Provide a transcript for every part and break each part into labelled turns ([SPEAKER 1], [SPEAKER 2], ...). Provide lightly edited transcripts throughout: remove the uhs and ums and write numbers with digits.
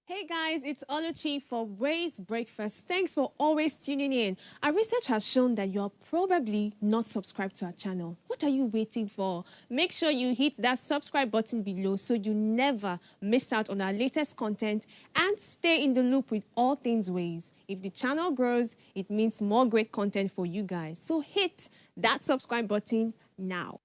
[SPEAKER 1] Hey guys, it's Oluchi for Ways Breakfast. Thanks for always tuning in. Our research has shown that you're probably not subscribed to our channel. What are you waiting for? Make sure you hit that subscribe button below so you never miss out on our latest content and stay in the loop with all things Ways. If the channel grows, it means more great content for you guys. So hit that subscribe button now.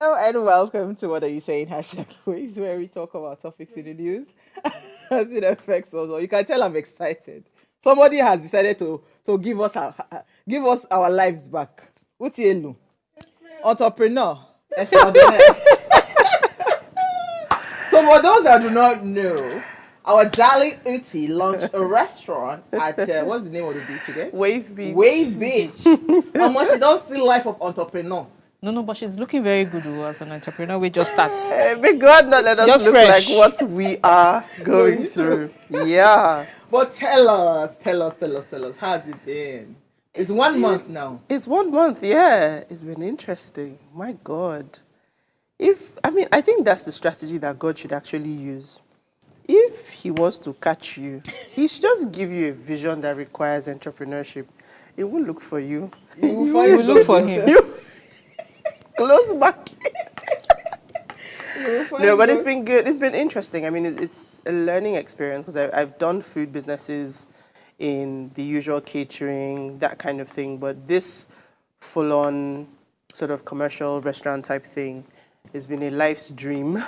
[SPEAKER 2] Hello and welcome to What Are You Saying? #Quiz, where we talk about topics in the news as it affects us. Or you can tell I'm excited. Somebody has decided to give us our lives back. What's Yelu? Entrepreneur. Extraordinaire. So for those that do not know, our darling Uti launched a restaurant at what's the name of the beach again?
[SPEAKER 3] Wave Beach.
[SPEAKER 2] Wave Beach. How much she don't see life of entrepreneur.
[SPEAKER 3] No, but she's looking very good as an entrepreneur. We just start.
[SPEAKER 2] May God not let us
[SPEAKER 3] Just
[SPEAKER 2] look
[SPEAKER 3] fresh.
[SPEAKER 2] like what we are going through. Yeah. But tell us. How's it been? It's 1 month now.
[SPEAKER 4] It's 1 month, yeah. It's been interesting. My God. I think that's the strategy that God should actually use. If he wants to catch you, he should just give you a vision that requires entrepreneurship. He will look for you.
[SPEAKER 2] You will
[SPEAKER 3] We will look for him.
[SPEAKER 4] Close back. No, but it's been good. It's been interesting. I mean, it's a learning experience because I've done food businesses in the usual catering, that kind of thing. But this full-on sort of commercial restaurant type thing has been a life's dream.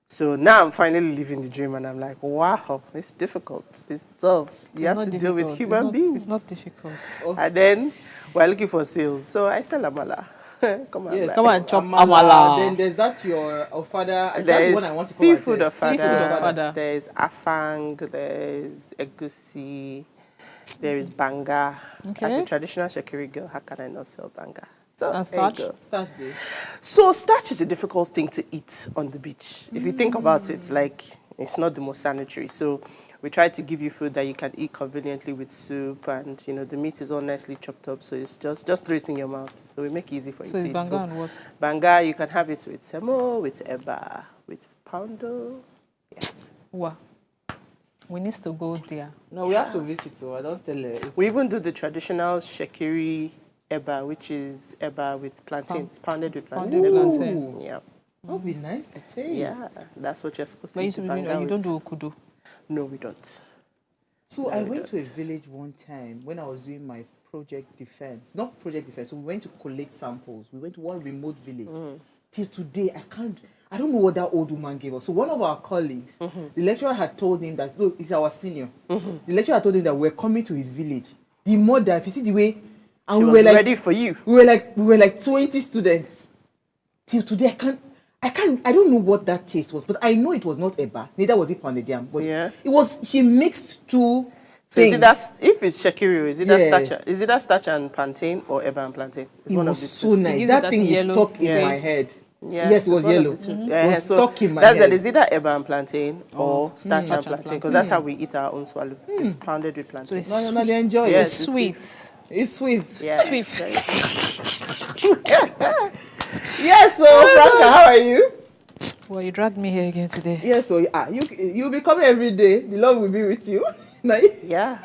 [SPEAKER 4] So now I'm finally living the dream and I'm like, wow, it's difficult. It's tough. You have to deal with human beings.
[SPEAKER 3] It's not difficult.
[SPEAKER 4] And then we're looking for sales. So I sell amala. Come on,
[SPEAKER 2] Yes.
[SPEAKER 3] Come on, chop amala.
[SPEAKER 2] Then there's that your Ofada. That's
[SPEAKER 4] There's
[SPEAKER 2] what I want to call
[SPEAKER 4] seafood
[SPEAKER 2] it.
[SPEAKER 4] ofada.
[SPEAKER 3] Seafood ofada.
[SPEAKER 4] There's afang. There's egusi. There is banga.
[SPEAKER 3] Okay.
[SPEAKER 4] As a traditional Shakiri girl, how can I not sell banga? So
[SPEAKER 3] And
[SPEAKER 4] there you
[SPEAKER 3] starch?
[SPEAKER 4] go.
[SPEAKER 2] Start day.
[SPEAKER 4] So starch is a difficult thing to eat on the beach. If you think about it, like it's not the most sanitary. So we try to give you food that you can eat conveniently with soup, and the meat is all nicely chopped up. So it's just throw it in your mouth. So we make it easy for
[SPEAKER 3] So
[SPEAKER 4] you to
[SPEAKER 3] it's
[SPEAKER 4] eat.
[SPEAKER 3] banga and what?
[SPEAKER 4] Banga, you can have it with semo, with eba, with poundo.
[SPEAKER 3] Wow. We need to go there.
[SPEAKER 2] No, we have to visit. So I don't tell her.
[SPEAKER 4] We even do the traditional shekiri eba, which is eba with plantain. It's pounded with plantain.
[SPEAKER 3] Pounded
[SPEAKER 4] Eba.
[SPEAKER 3] plantain.
[SPEAKER 4] Yeah.
[SPEAKER 2] That would be nice to taste.
[SPEAKER 4] Yeah, that's what you're supposed to
[SPEAKER 3] But
[SPEAKER 4] eat
[SPEAKER 3] you
[SPEAKER 4] banga
[SPEAKER 3] don't
[SPEAKER 4] with.
[SPEAKER 3] do okudo.
[SPEAKER 4] No, we don't.
[SPEAKER 2] So I went to a village one time when I was doing my project defense. Not project defense. So we went to collect samples. We went to one remote village. Till today, I don't know what that old woman gave us. So one of our colleagues, the lecturer had told him that, look, he's our senior. The lecturer had told him that we're coming to his village. The mother, if you see the way, and
[SPEAKER 4] She
[SPEAKER 2] we
[SPEAKER 4] was
[SPEAKER 2] were like
[SPEAKER 4] ready for you.
[SPEAKER 2] We were like 20 students. Till today, I don't know what that taste was, but I know it was not eba. Neither was it pounded yam. But
[SPEAKER 4] Yeah.
[SPEAKER 2] she mixed two
[SPEAKER 4] So is
[SPEAKER 2] things.
[SPEAKER 4] it that, if it's shekiri, is it that
[SPEAKER 2] Yeah.
[SPEAKER 4] starch? Is it that starch and plantain or eba and plantain? It's
[SPEAKER 2] It
[SPEAKER 4] one
[SPEAKER 2] was
[SPEAKER 4] of the
[SPEAKER 2] so
[SPEAKER 4] two.
[SPEAKER 2] nice.
[SPEAKER 3] gives
[SPEAKER 2] That
[SPEAKER 3] it
[SPEAKER 2] thing
[SPEAKER 3] that
[SPEAKER 2] is
[SPEAKER 3] yellow
[SPEAKER 2] stuck in
[SPEAKER 4] taste.
[SPEAKER 2] my head.
[SPEAKER 4] Yeah,
[SPEAKER 2] Yes, it was
[SPEAKER 4] it's one of
[SPEAKER 2] yellow.
[SPEAKER 4] the two.
[SPEAKER 2] It
[SPEAKER 4] Yeah,
[SPEAKER 2] was
[SPEAKER 4] so
[SPEAKER 2] stuck in my
[SPEAKER 4] that's
[SPEAKER 2] head.
[SPEAKER 4] Is either eba and plantain or starch and plantain, because
[SPEAKER 3] plantain.
[SPEAKER 4] that's how we eat our own swallow. It's pounded with plantain.
[SPEAKER 3] it's
[SPEAKER 2] No, they enjoy
[SPEAKER 4] Yes,
[SPEAKER 2] it.
[SPEAKER 3] It's sweet.
[SPEAKER 2] It's sweet.
[SPEAKER 4] Yeah.
[SPEAKER 3] Swift.
[SPEAKER 2] Yes, so Franca, how are you?
[SPEAKER 3] Well, you dragged me here again today.
[SPEAKER 2] Yes, so you'll be coming every day. The Lord will be with you.
[SPEAKER 4] Yeah.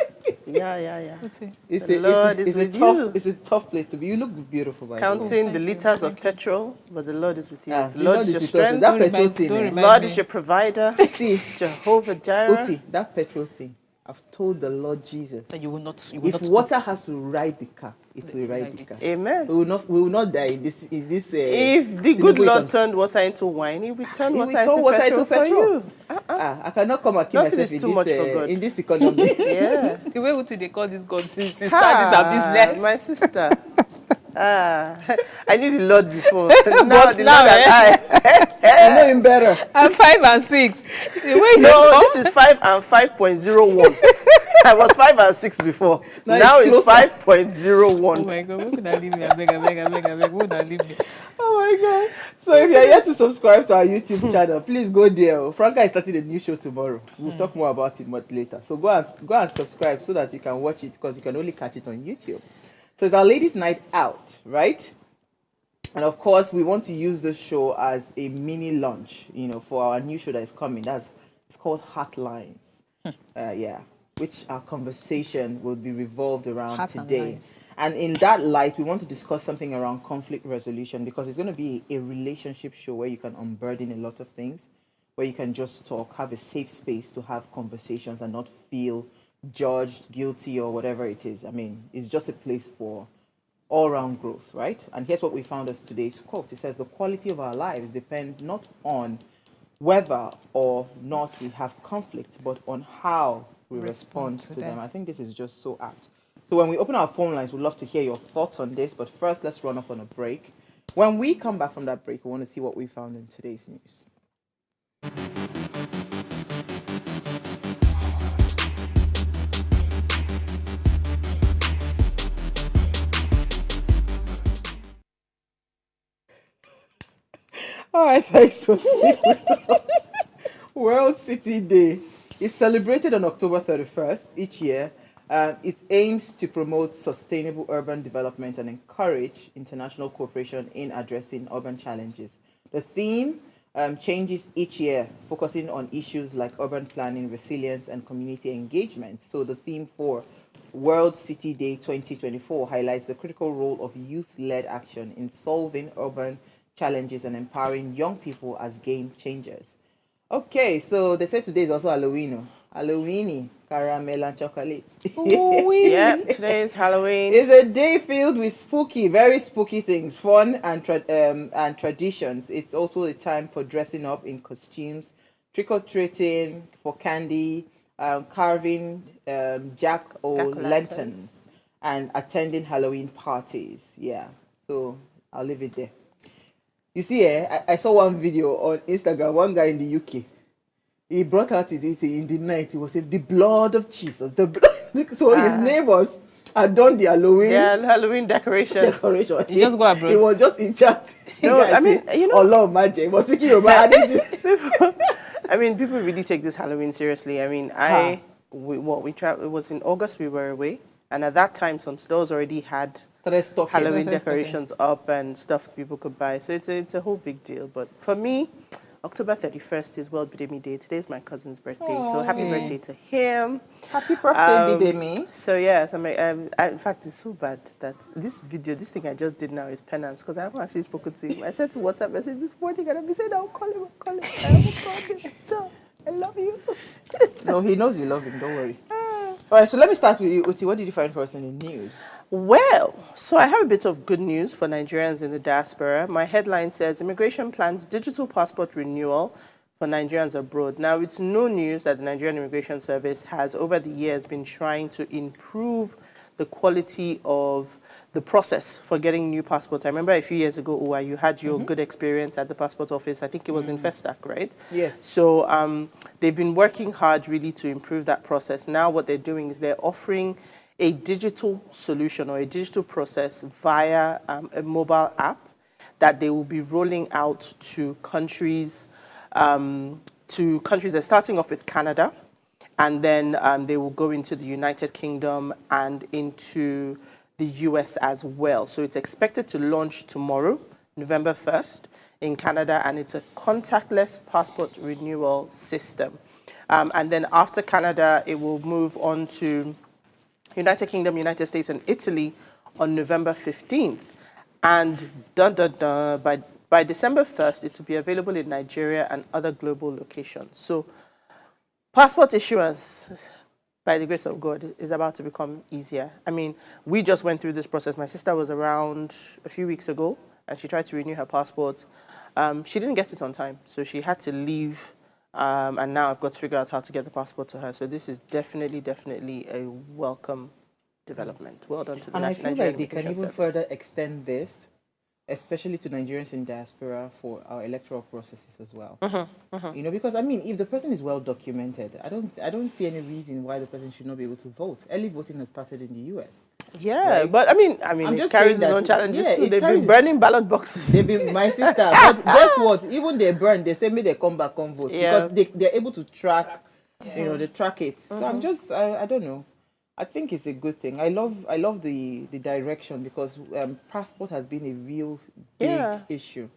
[SPEAKER 3] What's it?
[SPEAKER 4] The Lord is with you.
[SPEAKER 2] It's a tough place to be. You look beautiful, by the way.
[SPEAKER 4] Counting the
[SPEAKER 3] thank you,
[SPEAKER 4] liters of
[SPEAKER 3] thank you.
[SPEAKER 4] petrol, but the Lord is with you.
[SPEAKER 2] Ah,
[SPEAKER 4] The Lord is your
[SPEAKER 2] with us.
[SPEAKER 4] strength.
[SPEAKER 2] That
[SPEAKER 3] Don't
[SPEAKER 2] petrol
[SPEAKER 3] remind-
[SPEAKER 2] thing.
[SPEAKER 3] don't
[SPEAKER 2] eh?
[SPEAKER 3] remind-
[SPEAKER 4] Lord
[SPEAKER 3] me.
[SPEAKER 4] is your provider.
[SPEAKER 2] See,
[SPEAKER 4] Jehovah Jireh.
[SPEAKER 2] Uti, that petrol thing. I've told the Lord Jesus
[SPEAKER 3] That you will not. You will
[SPEAKER 2] if
[SPEAKER 3] not
[SPEAKER 2] water has to ride the car, it will ride the car.
[SPEAKER 4] Amen.
[SPEAKER 2] We will not die in this.
[SPEAKER 4] If the good Lord turned water into wine, He will turn
[SPEAKER 2] He
[SPEAKER 4] water,
[SPEAKER 2] will turn water into
[SPEAKER 4] for
[SPEAKER 2] petrol.
[SPEAKER 4] you.
[SPEAKER 2] I cannot come and kill
[SPEAKER 4] Nothing
[SPEAKER 2] myself
[SPEAKER 4] is too much for God.
[SPEAKER 2] in this economy.
[SPEAKER 4] Yeah.
[SPEAKER 3] The way they call this God since he started our business.
[SPEAKER 4] My sister. I knew the Lord before.
[SPEAKER 3] But
[SPEAKER 4] the
[SPEAKER 3] now,
[SPEAKER 4] Lord
[SPEAKER 2] You know him better.
[SPEAKER 3] I'm 5 and 6. The way
[SPEAKER 4] No, this is 5 and 5.01. I was 5 and 6 before. Now it's
[SPEAKER 3] Oh
[SPEAKER 4] 5.01.
[SPEAKER 3] my God, who could I leave me? I beg, who would I leave me?
[SPEAKER 2] Oh my God. So if you're yet to subscribe to our YouTube channel, please go there. Franca is starting a new show tomorrow. We'll talk more about it much later. So go and subscribe so that you can watch it, because you can only catch it on YouTube. So it's our ladies' night out, right? And of course, we want to use this show as a mini launch, for our new show that is coming. It's called Hotlines. Yeah. Which our conversation will be revolved around
[SPEAKER 3] Heart and
[SPEAKER 2] today.
[SPEAKER 3] lines.
[SPEAKER 2] And in that light, we want to discuss something around conflict resolution, because it's going to be a relationship show where you can unburden a lot of things, where you can just talk, have a safe space to have conversations and not feel judged, guilty, or whatever it is. I mean, it's just a place for all-round growth, right? And here's what we found as today's quote. It says, the quality of our lives depend not on whether or not we have conflicts, but on how we respond to them. I think this is just so apt. So when we open our phone lines, we'd love to hear your thoughts on this. But first, let's run off on a break. When we come back from that break, we want to see what we found in today's news. All right, thanks for staying with us. World City Day is celebrated on October 31st each year. It aims to promote sustainable urban development and encourage international cooperation in addressing urban challenges. The theme changes each year, focusing on issues like urban planning, resilience, and community engagement. So the theme for World City Day 2024 highlights the critical role of youth-led action in solving urban challenges and empowering young people as game changers. Okay, so they said today is also Halloween. Halloween, caramel and chocolate.
[SPEAKER 4] Yep, today is Halloween.
[SPEAKER 2] It's a day filled with spooky, very spooky things, fun and traditions. It's also a time for dressing up in costumes, trick-or-treating, for candy, carving jack-o'-lanterns, and attending Halloween parties. Yeah, so I'll leave it there. You see, I saw one video on Instagram, one guy in the UK. He brought out it in the night. He was saying, the blood of Jesus. So his neighbors had done the Halloween.
[SPEAKER 4] Yeah, Halloween decorations.
[SPEAKER 3] You just go abroad.
[SPEAKER 2] He was just in chat.
[SPEAKER 4] No, I mean,
[SPEAKER 2] Allah Magic. He was speaking about
[SPEAKER 4] I mean, people really take this Halloween seriously. I mean, we traveled. It was in August. We were away, and at that time, some stores already had Halloween decorations up and stuff people could buy. So it's a whole big deal. But for me, October 31st is World Bidemi Day. Today is my cousin's birthday, so happy birthday to him.
[SPEAKER 2] Happy birthday, Bidemi.
[SPEAKER 4] So yes, in fact, it's so bad that this thing I just did now is penance, because I haven't actually spoken to him. I sent a WhatsApp message this morning and I've been saying, I'll call him. I haven't called him. So I love you.
[SPEAKER 2] No, he knows you love him. Don't worry. All right, so let me start with you, Uti. What did you find for us in the news?
[SPEAKER 4] Well, so I have a bit of good news for Nigerians in the diaspora. My headline says, Immigration plans digital passport renewal for Nigerians abroad. Now, it's no news that the Nigerian Immigration Service has, over the years, been trying to improve the quality of the process for getting new passports. I remember a few years ago, Uwa, you had your good experience at the passport office. I think it was in Festac, right?
[SPEAKER 2] Yes.
[SPEAKER 4] So they've been working hard really to improve that process. Now what they're doing is they're offering a digital solution or a digital process via a mobile app that they will be rolling out to countries. They're starting off with Canada, and then they will go into the United Kingdom and into the US as well. So it's expected to launch tomorrow, November 1st, in Canada, and it's a contactless passport renewal system. And then after Canada, it will move on to United Kingdom, United States, and Italy on November 15th. And by December 1st, it will be available in Nigeria and other global locations. So passport issuance, by the grace of God, is about to become easier. I mean, we just went through this process. My sister was around a few weeks ago, and she tried to renew her passport. She didn't get it on time, so she had to leave, and now I've got to figure out how to get the passport to her. So this is definitely a welcome development. Well done to the
[SPEAKER 2] And I feel
[SPEAKER 4] Nigerian
[SPEAKER 2] like they can
[SPEAKER 4] Immigration
[SPEAKER 2] even
[SPEAKER 4] Service.
[SPEAKER 2] further extend this, especially to Nigerians in diaspora, for our electoral processes as well. You know, because I mean, if the person is well documented, I don't see any reason why the person should not be able to vote. Early voting has started in the US.
[SPEAKER 4] Yeah,
[SPEAKER 2] Right?
[SPEAKER 4] but I mean,
[SPEAKER 2] I'm
[SPEAKER 4] it
[SPEAKER 2] just
[SPEAKER 4] carries
[SPEAKER 2] saying
[SPEAKER 4] its
[SPEAKER 2] that,
[SPEAKER 4] own challenges
[SPEAKER 2] yeah,
[SPEAKER 4] too.
[SPEAKER 2] it
[SPEAKER 4] They've been
[SPEAKER 2] carries-
[SPEAKER 4] burning ballot boxes.
[SPEAKER 2] They be my sister, but guess what? Even they burn, they say me they come back and vote
[SPEAKER 4] Yeah.
[SPEAKER 2] because they're able to track, you know, they track it. So I'm just I don't know. I think it's a good thing. I love the direction because passport has been a real big
[SPEAKER 4] Yeah.
[SPEAKER 2] issue.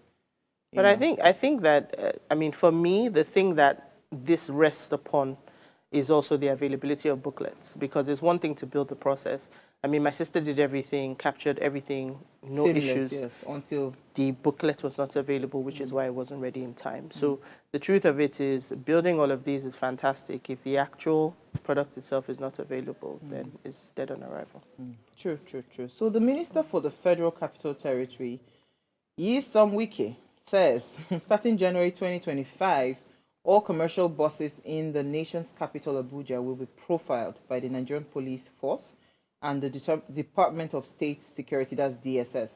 [SPEAKER 4] But I think that I mean, for me, the thing that this rests upon is also the availability of booklets, because it's one thing to build the process. I mean, my sister did everything, captured everything, no
[SPEAKER 2] Seamless,
[SPEAKER 4] issues.
[SPEAKER 2] yes, until
[SPEAKER 4] The booklet was not available, which is why it wasn't ready in time. So the truth of it is, building all of these is fantastic. If the actual product itself is not available, then it's dead on arrival.
[SPEAKER 2] True. So the Minister for the Federal Capital Territory, Nyesom Wike, says starting January 2025, all commercial buses in the nation's capital, Abuja, will be profiled by the Nigerian Police Force and the Department of State Security, that's DSS.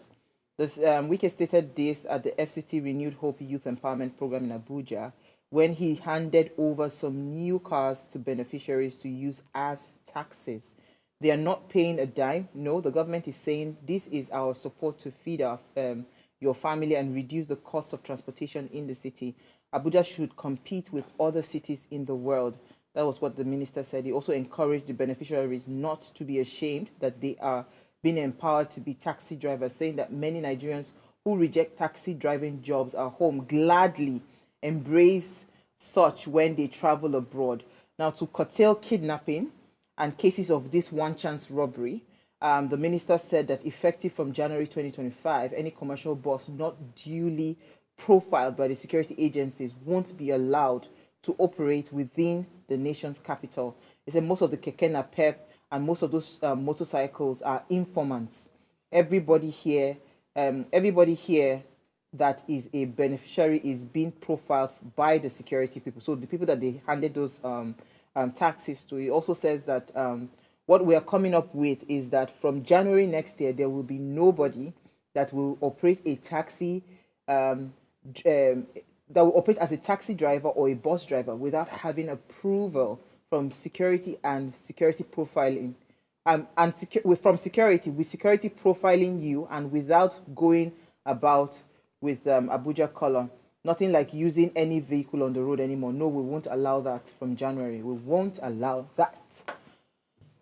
[SPEAKER 2] Wike stated this at the FCT Renewed Hope Youth Empowerment Program in Abuja when he handed over some new cars to beneficiaries to use as taxis. They are not paying a dime. No, the government is saying this is our support to feed our your family and reduce the cost of transportation in the city. Abuja should compete with other cities in the world. That was what the minister said. He also encouraged the beneficiaries not to be ashamed that they are being empowered to be taxi drivers, saying that many Nigerians who reject taxi driving jobs at home gladly embrace such when they travel abroad. Now, to curtail kidnapping and cases of this one-chance robbery, the minister said that effective from January 2025, any commercial bus not duly profiled by the security agencies won't be allowed to operate within the nation's capital. He said most of the keke napep and most of those motorcycles are informants. Everybody here that is a beneficiary is being profiled by the security people. So the people that they handed those taxes to. He also says that what we are coming up with is that from January next year, there will be nobody that will operate a taxi, that will operate as a taxi driver or a bus driver without having approval from security and security profiling. From security, with security profiling you and without going about with Abuja color. Nothing like using any vehicle on the road anymore. No, we won't allow that from January. We won't allow that.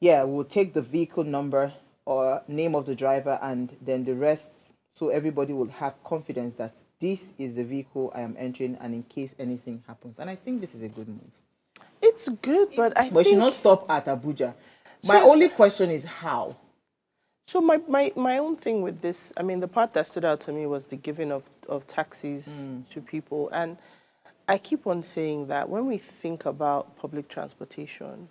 [SPEAKER 2] Yeah, we'll take the vehicle number or name of the driver and then the rest, so everybody will have confidence that this is the vehicle I am entering and in case anything happens. And I think this is a good move.
[SPEAKER 4] It's good, but I
[SPEAKER 2] But it should
[SPEAKER 4] think...
[SPEAKER 2] not stop at Abuja. My only question is how?
[SPEAKER 4] So my own thing with this, I mean, the part that stood out to me was the giving of taxis to people. And I keep on saying that when we think about public transportation,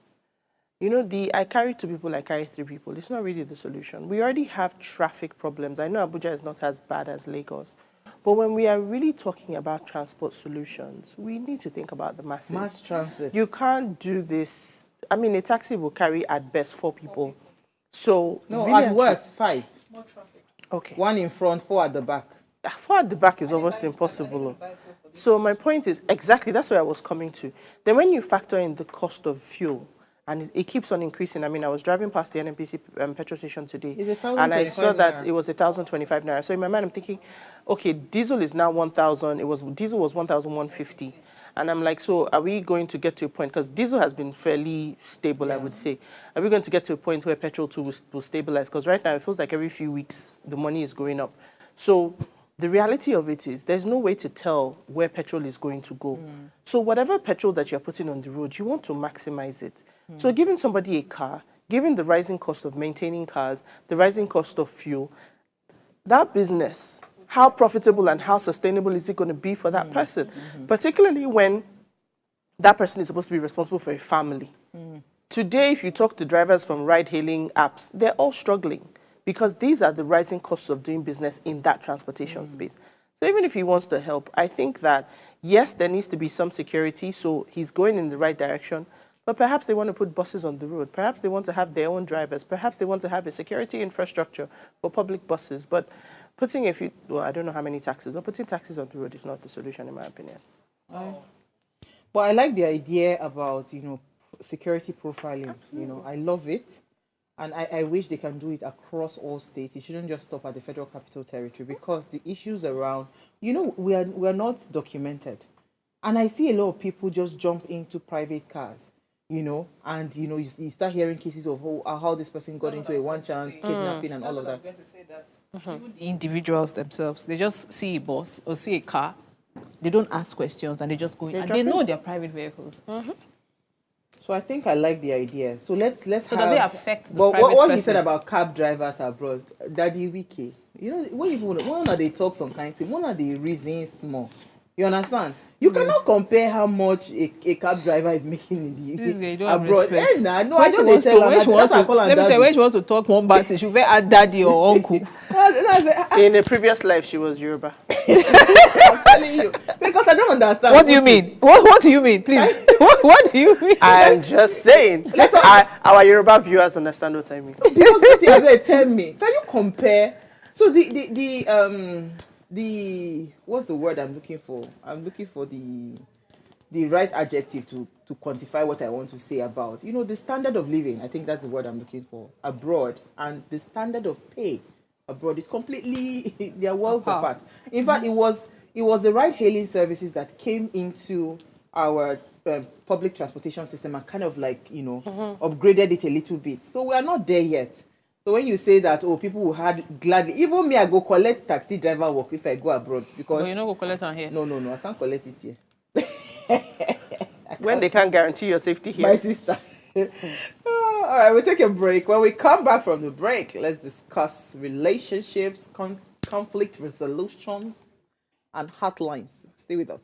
[SPEAKER 4] you know, I carry 2 people, I carry 3 people. It's not really the solution. We already have traffic problems. I know Abuja is not as bad as Lagos. But when we are really talking about transport solutions, we need to think about the masses.
[SPEAKER 2] Mass transit.
[SPEAKER 4] You can't do this. I mean, a taxi will carry at best 4 people. So
[SPEAKER 2] No,
[SPEAKER 4] really
[SPEAKER 2] at worst, 5.
[SPEAKER 3] More traffic.
[SPEAKER 4] Okay.
[SPEAKER 2] 1 in front, 4 at the back.
[SPEAKER 4] 4 at the back is almost impossible. So my point is, exactly, that's where I was coming to. Then when you factor in the cost of fuel, and it keeps on increasing. I mean, I was driving past the NNPC petrol station today, and I saw that it was 1,025 naira. So in my mind, I'm thinking, okay, diesel is now 1,000. Diesel was 1,150. And I'm like, so are we going to get to a point, because diesel has been fairly stable, I would say. Are we going to get to a point where petrol too will stabilize? Because right now it feels like every few weeks the money is going up. So the reality of it is there's no way to tell where petrol is going to go. So whatever petrol that you're putting on the road, you want to maximize it. So giving somebody a car, given the rising cost of maintaining cars, the rising cost of fuel, that business, how profitable and how sustainable is it going to be for that person? Particularly when that person is supposed to be responsible for a family. Today, if you talk to drivers from ride-hailing apps, they're all struggling because these are the rising costs of doing business in that transportation space. So even if he wants to help, I think that, yes, there needs to be some security, so he's going in the right direction, but perhaps they want to put buses on the road. Perhaps they want to have their own drivers. Perhaps they want to have a security infrastructure for public buses. But putting well, I don't know how many taxis, but putting taxis on the road is not the solution, in my opinion.
[SPEAKER 2] But I like the idea about, security profiling. I love it. And I wish they can do it across all states. It shouldn't just stop at the Federal Capital Territory, because the issues around, we are not documented. And I see a lot of people just jump into private cars, and, you start hearing cases of how this person got into a one-chance kidnapping and all of that.
[SPEAKER 3] I was going to say that even the individuals themselves, they just see a bus or see a car, they don't ask questions and they just go in. And they know they're private vehicles.
[SPEAKER 2] So I think I like the idea. So let's. So
[SPEAKER 3] does it affect the
[SPEAKER 2] but
[SPEAKER 3] private
[SPEAKER 2] what
[SPEAKER 3] person?
[SPEAKER 2] He said about cab drivers abroad, Daddy Wiki. When are they talk some kind of thing? When are they reason small? You understand? You cannot compare how much a cab driver is making in the abroad. No, I don't
[SPEAKER 3] when she wants to talk one bad thing, she will add daddy or uncle.
[SPEAKER 4] In a previous life, she was Yoruba.
[SPEAKER 2] I'm telling you, because I don't understand.
[SPEAKER 3] What do you mean? What do you mean, please? What do you mean?
[SPEAKER 4] I'm just saying. Our Yoruba viewers understand what I mean.
[SPEAKER 2] Because what you are tell me, can you compare? So the what's the word I'm looking for? I'm looking for the right adjective to quantify what I want to say about, the standard of living. I think that's the word I'm looking for abroad, and the standard of pay abroad is completely, they are worlds apart. In fact, it was the ride-hailing services that came into our public transportation system and kind of upgraded it a little bit. So we are not there yet. So when you say that, people will gladly, even me, I go collect taxi driver work if I go abroad, because
[SPEAKER 3] you know go collect on here.
[SPEAKER 2] No, I can't collect it here.
[SPEAKER 4] When they can't guarantee your safety here.
[SPEAKER 2] My sister. All right, we'll take a break. When we come back from the break, let's discuss relationships, conflict resolutions, and hotlines. Stay with us.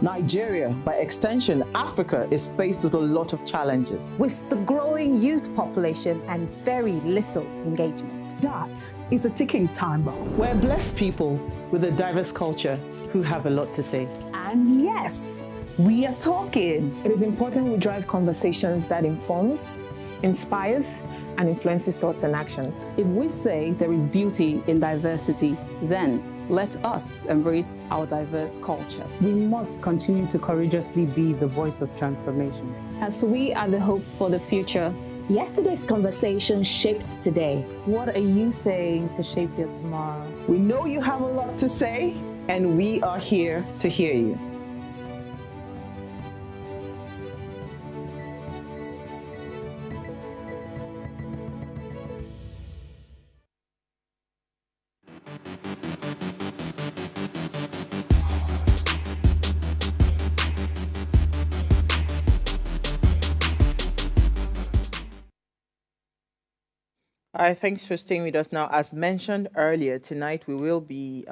[SPEAKER 2] Nigeria, by extension, Africa, is faced with a lot of challenges.
[SPEAKER 5] With the growing youth population and very little engagement.
[SPEAKER 6] That is a ticking time bomb.
[SPEAKER 2] We're blessed people with a diverse culture who have a lot to say.
[SPEAKER 6] And yes, we are talking.
[SPEAKER 7] It is important we drive conversations that informs, inspires, and influences thoughts and actions.
[SPEAKER 8] If we say there is beauty in diversity, then let us embrace our diverse culture.
[SPEAKER 9] We must continue to courageously be the voice of transformation.
[SPEAKER 7] As we are the hope for the future.
[SPEAKER 5] Yesterday's conversation shaped today.
[SPEAKER 10] What are you saying to shape your tomorrow?
[SPEAKER 2] We know you have a lot to say, and we are here to hear you. All right, thanks for staying with us. Now, as mentioned earlier, tonight we will be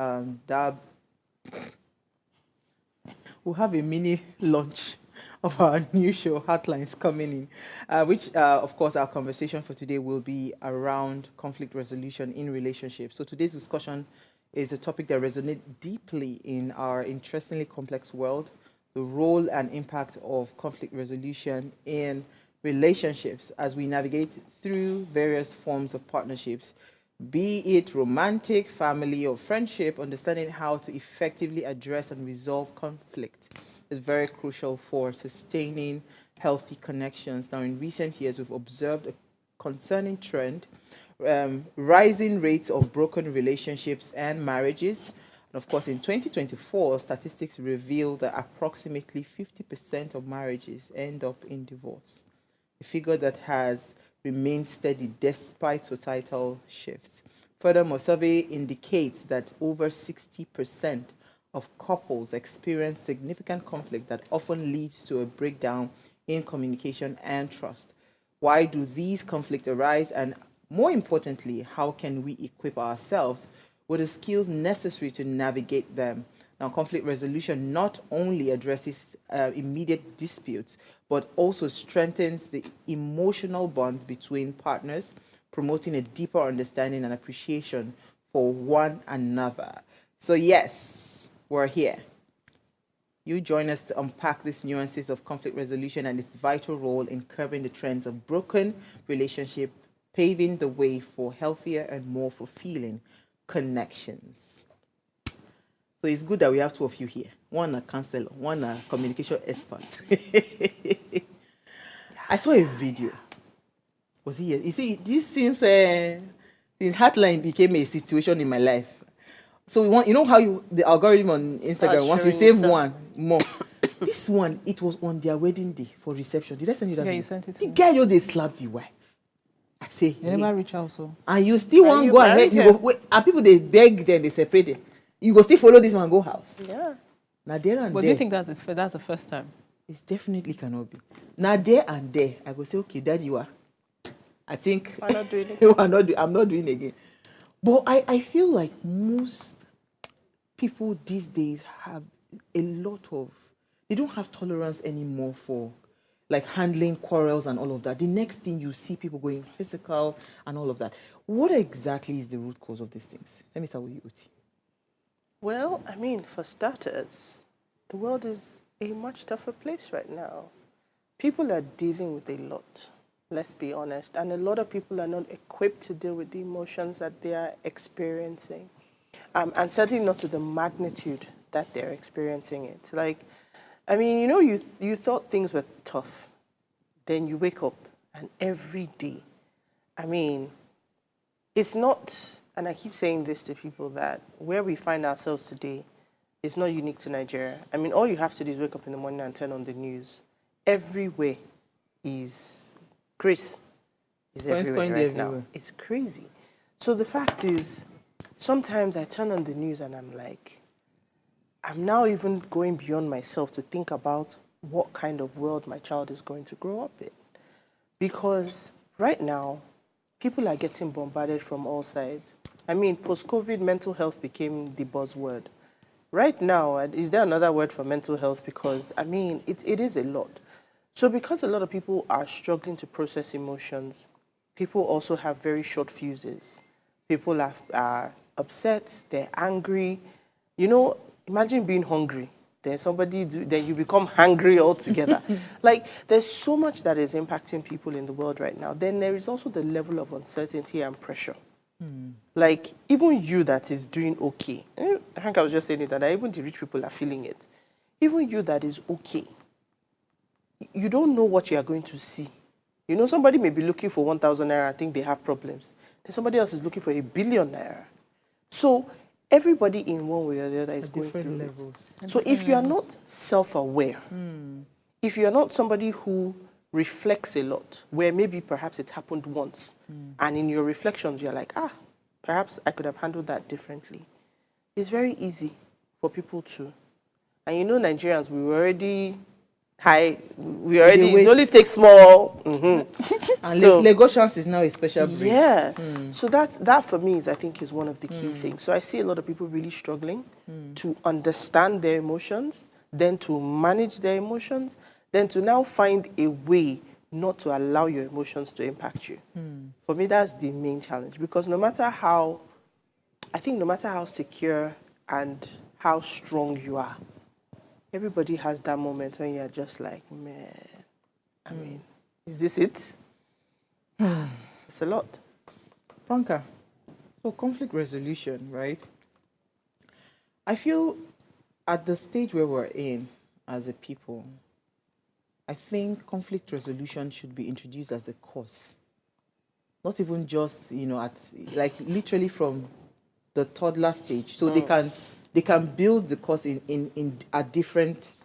[SPEAKER 2] we'll have a mini launch of our new show, Hotlines, coming in, which, of course, our conversation for today will be around conflict resolution in relationships. So today's discussion is a topic that resonates deeply in our interestingly complex world, the role and impact of conflict resolution in relationships as we navigate through various forms of partnerships, be it romantic, family, or friendship. Understanding how to effectively address and resolve conflict is very crucial for sustaining healthy connections. Now, in recent years, we've observed a concerning trend, rising rates of broken relationships and marriages. And of course, in 2024, statistics reveal that approximately 50% of marriages end up in divorce, a figure that has remained steady despite societal shifts. Furthermore, survey indicates that over 60% of couples experience significant conflict that often leads to a breakdown in communication and trust. Why do these conflicts arise? And more importantly, how can we equip ourselves with the skills necessary to navigate them? Now, conflict resolution not only addresses immediate disputes, but also strengthens the emotional bonds between partners, promoting a deeper understanding and appreciation for one another. So yes, we're here. You join us to unpack these nuances of conflict resolution and its vital role in curbing the trends of broken relationship, paving the way for healthier and more fulfilling connections. So it's good that we have two of you here. One a counselor, one a communication expert. I saw a video. Was he here? You see, this since Heartline became a situation in my life. So we want, you know how the algorithm on Instagram, once you save one more. This one, it was on their wedding day for reception. Did I send you that?
[SPEAKER 3] Yeah,
[SPEAKER 2] video?
[SPEAKER 3] you sent it to
[SPEAKER 2] the
[SPEAKER 3] me.
[SPEAKER 2] guy, they slapped the wife. I say,
[SPEAKER 3] You never reach out, so.
[SPEAKER 2] and you still want to go ahead. You go, wait, and people they beg them, they separate them. You go still follow this man go house.
[SPEAKER 4] Yeah.
[SPEAKER 2] Now there and
[SPEAKER 3] But
[SPEAKER 2] there.
[SPEAKER 3] do you think that's the first time?
[SPEAKER 2] It definitely cannot be. Now there and there, I go say, okay, Dad, you are. I think
[SPEAKER 4] I'm not doing it.
[SPEAKER 2] I'm not doing it again. But I feel like most people these days have a lot of, they don't have tolerance anymore for like handling quarrels and all of that. The next thing you see people going physical and all of that. What exactly is the root cause of these things? Let me start with you, Uti.
[SPEAKER 4] Well, I mean, for starters, the world is a much tougher place right now. People are dealing with a lot, let's be honest, and a lot of people are not equipped to deal with the emotions that they are experiencing, and certainly not to the magnitude that they're experiencing it. Like, I mean, you know, you thought things were tough, then you wake up, and every day, I mean, it's not, and I keep saying this to people, that where we find ourselves today is not unique to Nigeria. I mean, all you have to do is wake up in the morning and turn on the news. Everywhere is Chris is everywhere right now. It's crazy. So the fact is, sometimes I turn on the news and I'm like, I'm now even going beyond myself to think about what kind of world my child is going to grow up in. Because right now, people are getting bombarded from all sides. I mean, post-COVID, mental health became the buzzword. Right now, is there another word for mental health? Because, I mean, it is a lot. So because a lot of people are struggling to process emotions, people also have very short fuses. People are upset, they're angry. You know, imagine being hungry. Then then you become hungry altogether. Like, there's so much that is impacting people in the world right now. Then there is also the level of uncertainty and pressure. Like, even you that is doing okay, I think I was just saying it, that even the rich people are feeling it. Even you that is okay, you don't know what you are going to see. You know, somebody may be looking for 1,000 naira, I think they have problems. Then somebody else is looking for 1 billion naira. So everybody in one way or the other is going through levels. So if you are not self-aware, if you are not somebody who reflects a lot, where maybe perhaps it's happened once, and in your reflections you're like, perhaps I could have handled that differently. It's very easy for people to. And you know, Nigerians, we were already high, it only takes small. And
[SPEAKER 2] so, Lagosians is now a special breed.
[SPEAKER 4] Yeah. So that for me I think is one of the key things. So I see a lot of people really struggling to understand their emotions, then to manage their emotions, then to now find a way not to allow your emotions to impact you. For me, that's the main challenge, because no matter how secure and how strong you are, everybody has that moment when you're just like, man, I mean, is this it? It's a lot.
[SPEAKER 2] Franca, so conflict resolution, right? I feel at the stage where we're in as a people, I think conflict resolution should be introduced as a course. Not even just, you know, at like literally from the toddler stage. So they can build the course in at different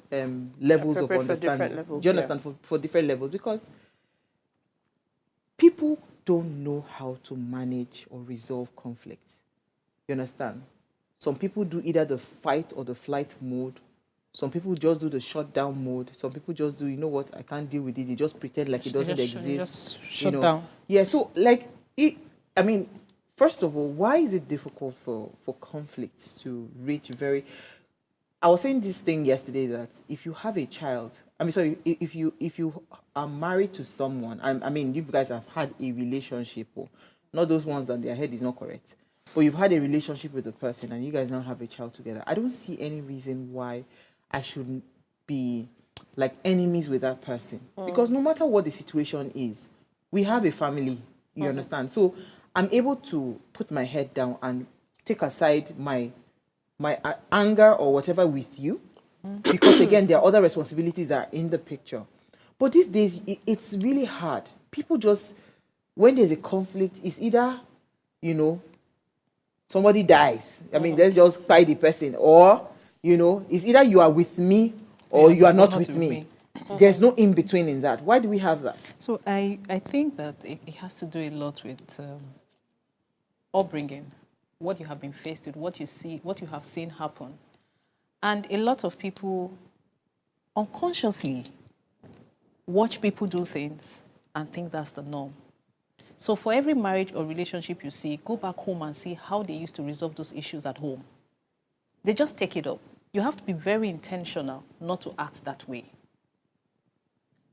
[SPEAKER 2] levels of understanding.
[SPEAKER 4] Levels,
[SPEAKER 2] do you understand? For different levels, because people don't know how to manage or resolve conflict. You understand? Some people do either the fight or the flight mode, Some people just do the shutdown mode. Some people just do, you know what, I can't deal with it. They just pretend like it doesn't exist.
[SPEAKER 3] Just shut down.
[SPEAKER 2] Yeah, so like, I mean, first of all, why is it difficult for conflicts to reach very... I was saying this thing yesterday that if you have a child, I mean, sorry, if you are married to someone, I mean, you guys have had a relationship, or not those ones that their head is not correct, but you've had a relationship with a person and you guys now have a child together. I don't see any reason why I shouldn't be like enemies with that person. Because no matter what the situation is, we have a family, you understand? So I'm able to put my head down and take aside my anger or whatever with you, because again, there are other responsibilities that are in the picture. But these days, it's really hard. People just, when there's a conflict, it's either, you know, somebody dies. I mean, let's just buy the person, or, you know, it's either you are with me or you are not with me. There's no in between in that. Why do we have that?
[SPEAKER 3] So I think that it has to do a lot with upbringing, what you have been faced with, what you see, what you have seen happen. And a lot of people unconsciously watch people do things and think that's the norm. So for every marriage or relationship you see, go back home and see how they used to resolve those issues at home. They just take it up. You have to be very intentional not to act that way.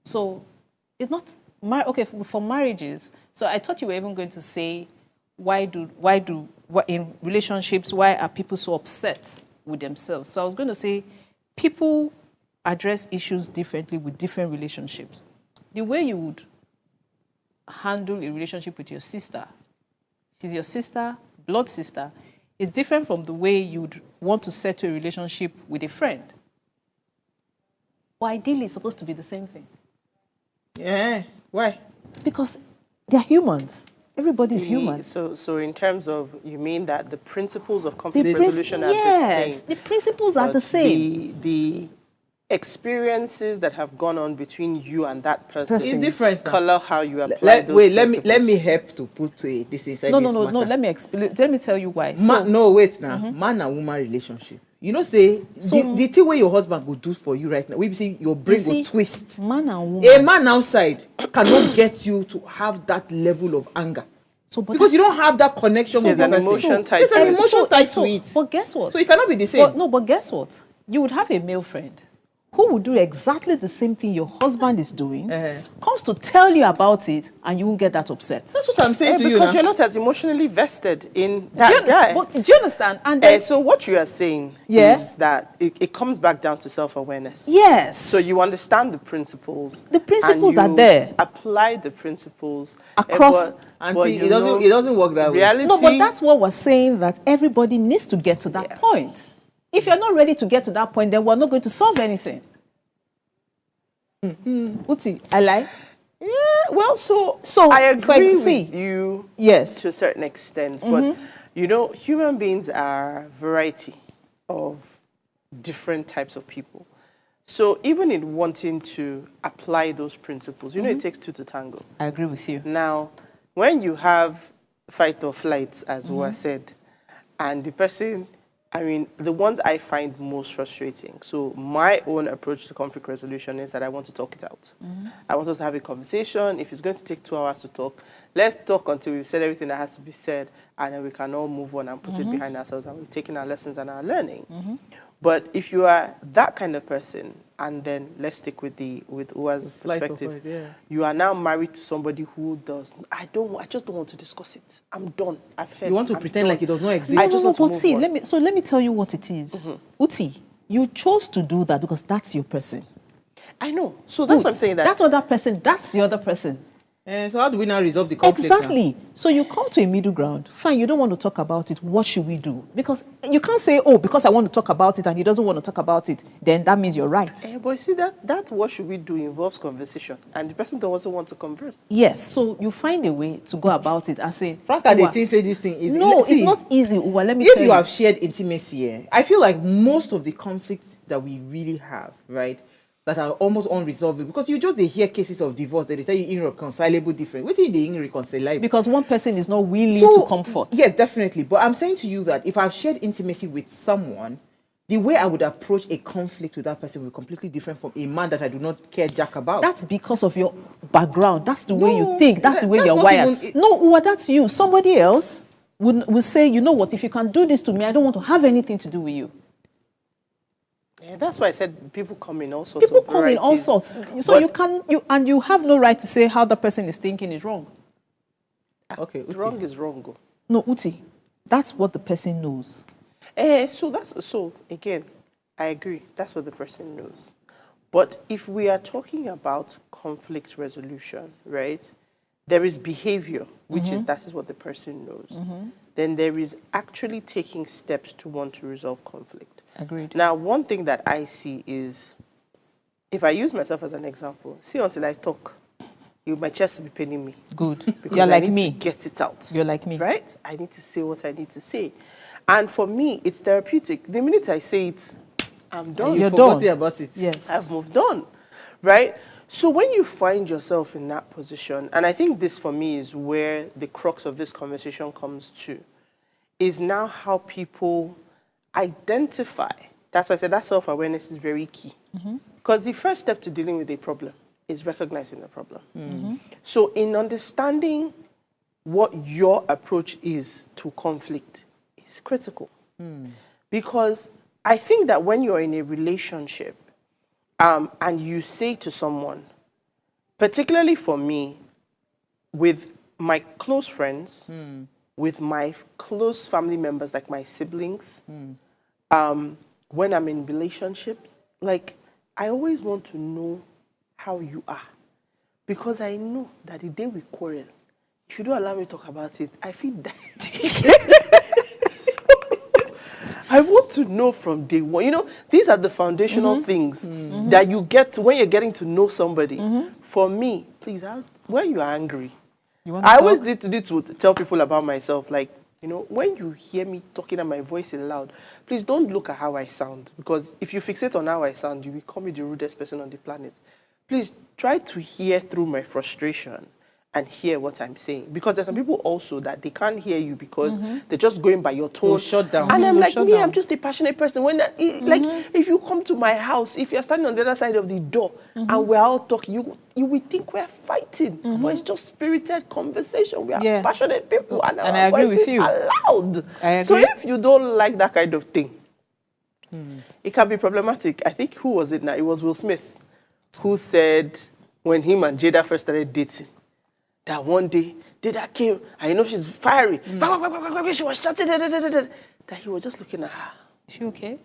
[SPEAKER 3] So it's not, okay, for marriages, so I thought you were even going to say, in relationships, why are people so upset with themselves? So I was going to say, people address issues differently with different relationships. The way you would handle a relationship with your sister, she's your sister, blood sister, is different from the way you'd want to settle a relationship with a friend. But ideally, it's supposed to be the same thing.
[SPEAKER 2] Yeah, why?
[SPEAKER 3] Because they're humans. Everybody's human.
[SPEAKER 4] So in terms of, you mean that the principles of conflict resolution are the same?
[SPEAKER 3] Yes, the principles are the same.
[SPEAKER 4] The experiences that have gone on between you and that person
[SPEAKER 2] is different.
[SPEAKER 4] Color how you apply those principles.
[SPEAKER 2] Let me help to put this inside.
[SPEAKER 3] No, let me explain. Let me tell you why.
[SPEAKER 2] No, wait now. Man and woman relationship. You know, say the thing where your husband will do for you right now, we see your brain will twist.
[SPEAKER 3] Man and woman.
[SPEAKER 2] A man outside cannot get you to have that level of anger. So, because you don't have that connection with the person. There's an emotion tied to it.
[SPEAKER 3] But guess what?
[SPEAKER 2] So it cannot be the same.
[SPEAKER 3] But guess what? You would have a male friend who would do exactly the same thing your husband is doing, comes to tell you about it, and you won't get that upset.
[SPEAKER 2] That's what I'm saying to you
[SPEAKER 4] because you're not as emotionally vested in that guy.
[SPEAKER 3] Do you understand? And then,
[SPEAKER 4] so what you are saying is that it comes back down to self-awareness.
[SPEAKER 3] Yes.
[SPEAKER 4] So you understand the principles.
[SPEAKER 3] The principles are there.
[SPEAKER 4] Apply the principles
[SPEAKER 3] across.
[SPEAKER 2] It doesn't work that way.
[SPEAKER 3] No, but that's what we're saying, that everybody needs to get to that point. If you're not ready to get to that point, then we're not going to solve anything. Uti, I lie?
[SPEAKER 4] Yeah, well, so I agree with you to a certain extent. But, you know, human beings are a variety of different types of people. So even in wanting to apply those principles, you know, it takes two to tango.
[SPEAKER 3] I agree with you.
[SPEAKER 4] Now, when you have fight or flight, as Uwa said, and the person... I mean, the ones I find most frustrating. So my own approach to conflict resolution is that I want to talk it out. I want us to have a conversation. If it's going to take 2 hours to talk, let's talk until we've said everything that has to be said, and then we can all move on and put it behind ourselves, and we've taken our lessons and our learning. But if you are that kind of person, and then let's stick with Uwa's perspective, you are now married to somebody who does. I just don't want to discuss it. I'm done. I've heard.
[SPEAKER 2] You want to pretend like it does not exist.
[SPEAKER 3] But see, let me tell you what it is. Uti, you chose to do that because that's your person.
[SPEAKER 4] I know. So that's what I'm saying.
[SPEAKER 3] That other person, that's the other person.
[SPEAKER 2] So how do we now resolve the conflict?
[SPEAKER 3] Exactly. So you come to a middle ground. Fine, you don't want to talk about it. What should we do? Because you can't say, oh, because I want to talk about it and he doesn't want to talk about it, then that means you're right.
[SPEAKER 4] But you see, that what should we do involves conversation. And the person doesn't want to converse.
[SPEAKER 3] Yes. So you find a way to go about it. I say,
[SPEAKER 2] Franca, they think say this thing is...
[SPEAKER 3] No, it's not easy. Uwa, let me tell you.
[SPEAKER 2] If you have shared intimacy, I feel like most of the conflicts that we really have, right, that are almost unresolvable, because you just hear cases of divorce that they tell you irreconcilable difference. What is the irreconcilable?
[SPEAKER 3] Because one person is not willing to comfort.
[SPEAKER 2] Yes, definitely. But I'm saying to you that if I've shared intimacy with someone, the way I would approach a conflict with that person will be completely different from a man that I do not care jack about.
[SPEAKER 3] That's because of your background. That's the way you
[SPEAKER 2] No,
[SPEAKER 3] think. That's the way
[SPEAKER 2] that's
[SPEAKER 3] you're
[SPEAKER 2] not
[SPEAKER 3] wired.
[SPEAKER 2] even-
[SPEAKER 3] No, well, that's you. Somebody else will say, you know what, if you can do this to me, I don't want to have anything to do with you.
[SPEAKER 4] Yeah, that's why I said people come in all sorts
[SPEAKER 3] People
[SPEAKER 4] of
[SPEAKER 3] come in all
[SPEAKER 4] varieties.
[SPEAKER 3] sorts. So you have no right to say how the person is thinking is wrong.
[SPEAKER 2] Okay, Uti.
[SPEAKER 4] Wrong is wrong. Go.
[SPEAKER 3] No, Uti, that's what the person knows.
[SPEAKER 4] So again, I agree. That's what the person knows. But if we are talking about conflict resolution, right? There is behavior, which is that is what the person knows. Then there is actually taking steps to want to resolve conflict.
[SPEAKER 3] Agreed.
[SPEAKER 4] Now, one thing that I see is, if I use myself as an example, see until I talk, my chest will be paining me.
[SPEAKER 3] Good.
[SPEAKER 4] Because
[SPEAKER 3] You're
[SPEAKER 4] I
[SPEAKER 3] like
[SPEAKER 4] need
[SPEAKER 3] me.
[SPEAKER 4] to get it out.
[SPEAKER 3] You're like me.
[SPEAKER 4] Right? I need to say what I need to say. And for me, it's therapeutic. The minute I say it, I'm done.
[SPEAKER 2] You've
[SPEAKER 3] You're
[SPEAKER 2] forgotten
[SPEAKER 3] done.
[SPEAKER 2] about it.
[SPEAKER 3] Yes.
[SPEAKER 4] I've moved on, right? So when you find yourself in that position, and I think this for me is where the crux of this conversation comes to, is now how people identify. That's why I said that self-awareness is very key. Because the first step to dealing with a problem is recognizing the problem. So in understanding what your approach is to conflict is critical. Because I think that when you're in a relationship and you say to someone, particularly for me, with my close friends, with my close family members, like my siblings, when I'm in relationships, like, I always want to know how you are. Because I know that the day we quarrel, if you don't allow me to talk about it, I feel that. I want to know from day one. You know, these are the foundational things that you get when you're getting to know somebody. For me, please, when you are angry, I always need to tell people about myself. Like, you know, when you hear me talking and my voice is loud, please don't look at how I sound. Because if you fixate on how I sound, you will call me the rudest person on the planet. Please try to hear through my frustration and hear what I'm saying. Because there's some people also that they can't hear you because they're just going by your tone.
[SPEAKER 2] They'll shut down.
[SPEAKER 4] And I'm
[SPEAKER 3] They'll
[SPEAKER 4] like,
[SPEAKER 3] shut
[SPEAKER 4] me,
[SPEAKER 3] down.
[SPEAKER 4] I'm just a passionate person. When like, if you come to my house, if you're standing on the other side of the door and we're all talking, you will think we're fighting. But it's just spirited conversation. We are passionate people and
[SPEAKER 3] And
[SPEAKER 4] our
[SPEAKER 3] I agree with
[SPEAKER 4] voices
[SPEAKER 3] you.
[SPEAKER 4] are loud.
[SPEAKER 3] I
[SPEAKER 4] So
[SPEAKER 3] agree.
[SPEAKER 4] if you don't like that kind of thing, it can be problematic. I think, who was it now? It was Will Smith who said when him and Jada first started dating, that one day, Jada came, and you know she's fiery. She was shouting, that he was just looking at her.
[SPEAKER 3] Is she okay?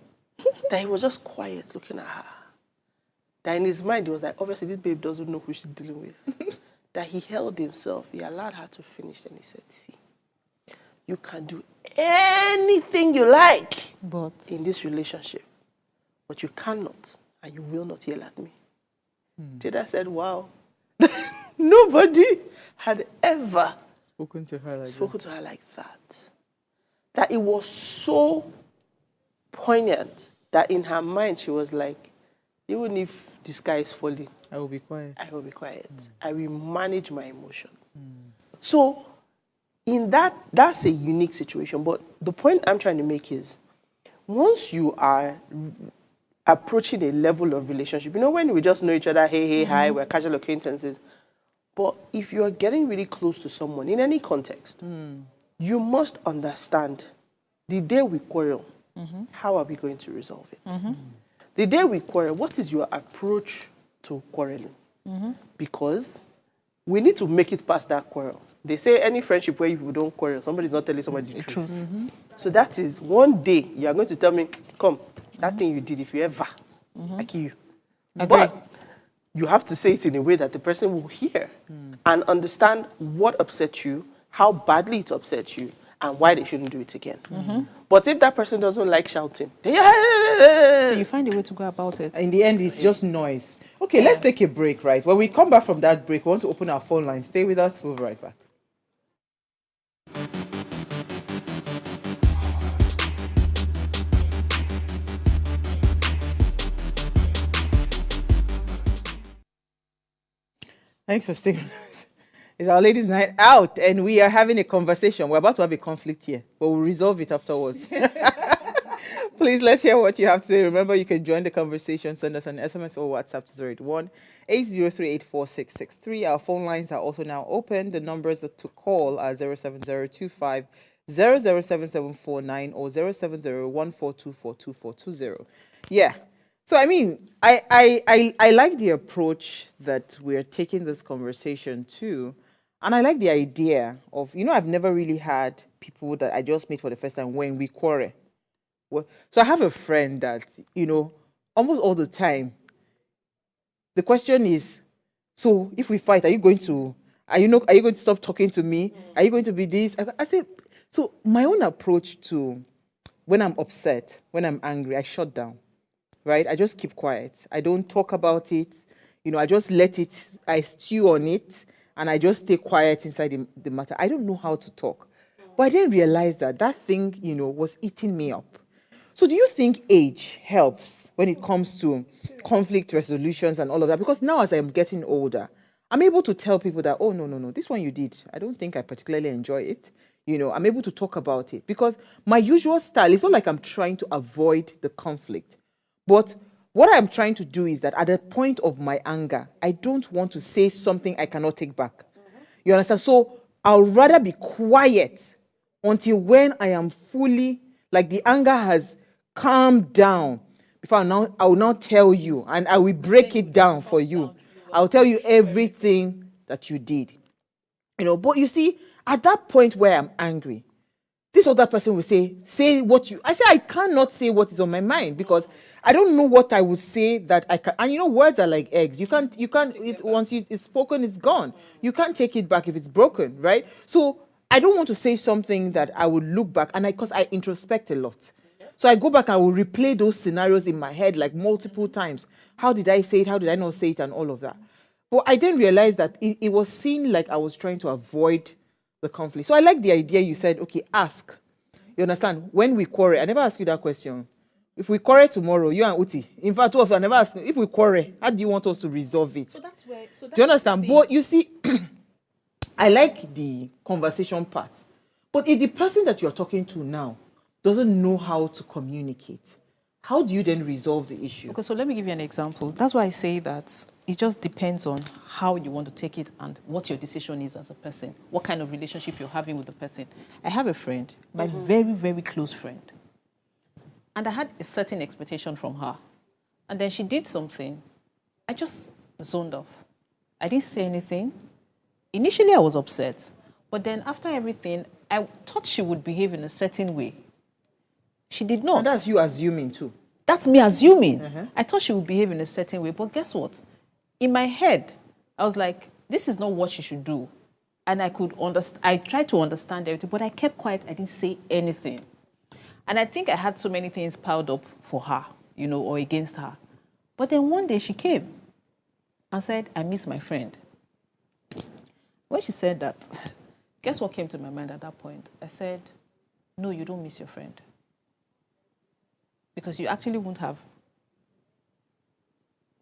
[SPEAKER 4] That he was just quiet looking at her. That in his mind, he was like, obviously, this babe doesn't know who she's dealing with. That he held himself, he allowed her to finish, and he said, see, you can do anything you like in this relationship, but you cannot, and you will not yell at me. Jada said, wow. Nobody had ever
[SPEAKER 2] Spoken to her like
[SPEAKER 4] that. That it was so poignant that in her mind she was like, even if the sky is falling,
[SPEAKER 2] I will be quiet.
[SPEAKER 4] I will be quiet. I will manage my emotions. So in that's a unique situation. But the point I'm trying to make is, once you are approaching a level of relationship, you know, when we just know each other, hey, hi, we're casual acquaintances. But if you are getting really close to someone in any context, you must understand the day we quarrel, how are we going to resolve it? The day we quarrel, what is your approach to quarreling? Because we need to make it past that quarrel. They say any friendship where you don't quarrel, somebody's not telling somebody the truth. So that is one day you are going to tell me, come, that thing you did, if you ever, I kill you. But you have to say it in a way that the person will hear and understand what upset you, how badly it upset you, and why they shouldn't do it again. But if that person doesn't like shouting,
[SPEAKER 3] so you find a way to go about it.
[SPEAKER 2] In the end, it's just noise. Okay, let's take a break, right? When we come back from that break, we want to open our phone line. Stay with us. We'll be right back. Thanks for staying with us. It's our ladies' night out, and we are having a conversation. We're about to have a conflict here, but we'll resolve it afterwards. Please, let's hear what you have to say. Remember, you can join the conversation. Send us an SMS or WhatsApp to 081-803-84663. Our phone lines are also now open. The numbers to call are 07025 0077449 or 07014242420. Yeah. So, I mean, I like the approach that we're taking this conversation to. And I like the idea of, I've never really had people that I just meet for the first time when we quarrel. Well, so I have a friend that, almost all the time, the question is, so if we fight, are you going to stop talking to me? Are you going to be this? I say, so my own approach to when I'm upset, when I'm angry, I shut down, right? I just keep quiet. I don't talk about it. I just let it, I stew on it, and I just stay quiet inside the matter. I don't know how to talk. But I didn't realize that thing, was eating me up. So do you think age helps when it comes to conflict resolutions and all of that? Because now as I'm getting older, I'm able to tell people that, oh, no, this one you did, I don't think I particularly enjoy it. I'm able to talk about it. Because my usual style, it's not like I'm trying to avoid the conflict. But what I'm trying to do is that at the point of my anger, I don't want to say something I cannot take back. You understand? So I'll rather be quiet until when I am fully, like the anger has calmed down, before I will now tell you, and I will break it down for you. I'll tell you everything that you did. But you see, at that point where I'm angry, this other person will say what you... I say I cannot say what is on my mind because I don't know what I would say that I can... And words are like eggs. You can't, once it's spoken, it's gone. You can't take it back if it's broken, right? So I don't want to say something that I would look back, and because I introspect a lot. So I go back, I will replay those scenarios in my head like multiple times. How did I say it? How did I not say it? And all of that. But I didn't realize that it was seen like I was trying to avoid the conflict. So I like the idea you said, okay, ask. You understand? When we quarrel, I never ask you that question. If we quarrel tomorrow, you and Uti, in fact, two of you, I never asked, if we quarrel, how do you want us to resolve it?
[SPEAKER 3] So that's where... So that's
[SPEAKER 2] do you understand? But you see, I like the conversation part. But if the person that you're talking to now doesn't know how to communicate, how do you then resolve the issue?
[SPEAKER 3] Okay, so let me give you an example. That's why I say that it just depends on how you want to take it and what your decision is as a person, what kind of relationship you're having with the person. I have a friend, my very, very close friend, and I had a certain expectation from her. And then she did something. I just zoned off. I didn't say anything. Initially, I was upset. But then after everything, I thought she would behave in a certain way. She did not.
[SPEAKER 2] And that's you assuming too.
[SPEAKER 3] That's me assuming. I thought she would behave in a certain way. But guess what? In my head, I was like, this is not what she should do. And I tried to understand everything, but I kept quiet. I didn't say anything. And I think I had so many things piled up for her, or against her. But then one day she came and said, I miss my friend. When she said that, guess what came to my mind at that point? I said, no, you don't miss your friend. Because you actually wouldn't have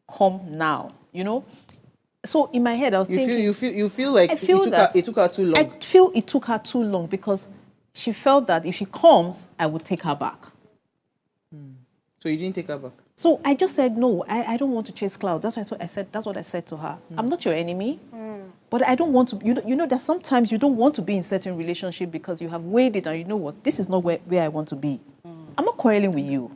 [SPEAKER 3] come now, So in my head, I was thinking...
[SPEAKER 2] You feel like it took her too long?
[SPEAKER 3] I feel it took her too long because she felt that if she comes, I would take her back.
[SPEAKER 2] So you didn't take her back?
[SPEAKER 3] So I just said, no, I don't want to chase clouds. That's what I said to her. I'm not your enemy, but I don't want to... that sometimes you don't want to be in certain relationship because you have weighed it and you know what? This is not where I want to be. I'm not quarreling with you.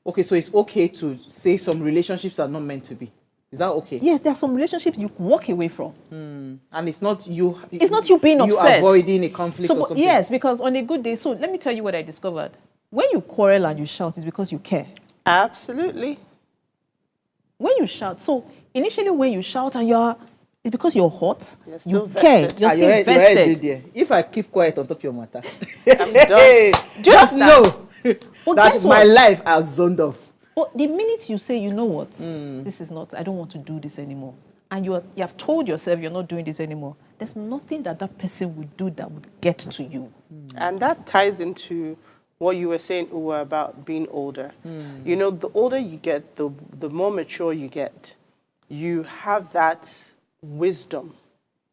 [SPEAKER 2] Okay, so it's okay to say some relationships are not meant to be. Is that okay?
[SPEAKER 3] Yes, there are some relationships you walk away from.
[SPEAKER 2] And it's not you...
[SPEAKER 3] It's not you being upset.
[SPEAKER 2] You avoiding a conflict or something.
[SPEAKER 3] Yes, because on a good day... So let me tell you what I discovered. When you quarrel and you shout, it's because you care.
[SPEAKER 4] Absolutely.
[SPEAKER 3] When you shout... So initially when you shout and it's because you're hot. You
[SPEAKER 4] vested.
[SPEAKER 3] care. You're still vested.
[SPEAKER 2] If I keep quiet on top of your matter,
[SPEAKER 4] I'm done.
[SPEAKER 2] Just know
[SPEAKER 3] well,
[SPEAKER 2] that my life has zoned off.
[SPEAKER 3] But the minute you say, you know what, this is not, I don't want to do this anymore, and you have told yourself you're not doing this anymore, there's nothing that person would do that would get to you.
[SPEAKER 4] And that ties into what you were saying, Uwa, about being older. The older you get, the more mature you get. You have that wisdom,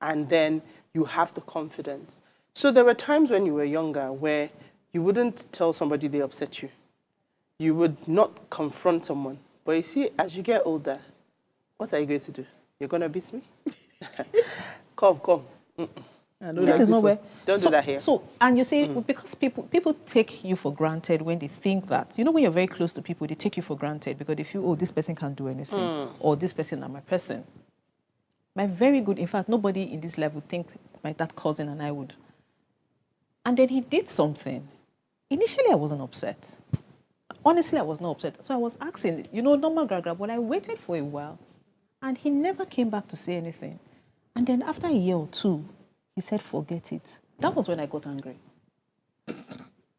[SPEAKER 4] and then you have the confidence. So there were times when you were younger where you wouldn't tell somebody they upset you. you would not confront someone. But you see, as you get older, what are you going to do? You're going to beat me? Come.
[SPEAKER 3] This is nowhere.
[SPEAKER 4] Don't do that here.
[SPEAKER 3] So, and you see, because people take you for granted when they think that, when you're very close to people, they take you for granted because they feel, oh, this person can't do anything, or this person is my person. My very good, in fact, nobody in this life would think my that cousin and I would. And then he did something. Initially, I wasn't upset. Honestly, I was not upset. So I was asking, normal grab, but I waited for a while, and he never came back to say anything. And then after a year or two, he said, forget it. That was when I got angry.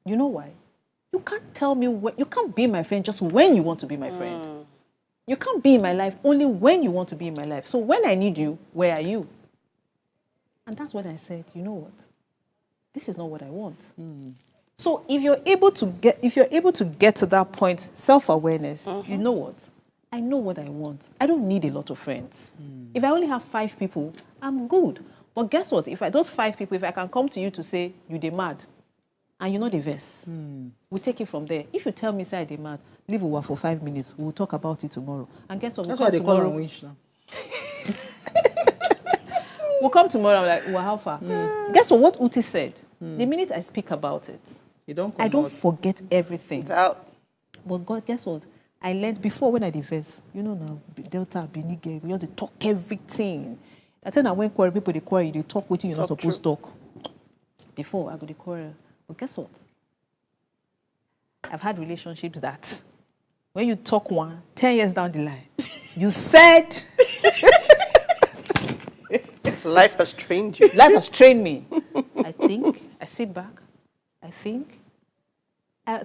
[SPEAKER 3] You know why? You can't tell me, you can't be my friend just when you want to be my friend. You can't be in my life only when you want to be in my life. So when I need you, where are you? And that's when I said, you know what? This is not what I want. So if you're able to get to that point, self-awareness, you know what? I know what I want. I don't need a lot of friends. If I only have 5 people, I'm good. But guess what? If those 5 people, if I can come to you to say, you dey mad, and you know the verse, we take it from there. If you tell me, say, I dey mad, leave over for 5 minutes. We'll talk about it tomorrow. And guess what?
[SPEAKER 2] That's why they call her winch now.
[SPEAKER 3] We'll come tomorrow. I'm like, well, how far? Guess what Uti said? The minute I speak about it, I don't forget everything.
[SPEAKER 4] It's out.
[SPEAKER 3] But God, guess what? I learned before when I diverse. Now, Delta, Benige, we have to talk everything. I tell you, when quarrel, people they quarrel, they talk what you're not supposed to talk. Before, I go to quarrel. But guess what? I've had relationships that when you talk 10 years down the line, you said...
[SPEAKER 4] Life has trained you.
[SPEAKER 3] Life has trained me. I sit back, I think.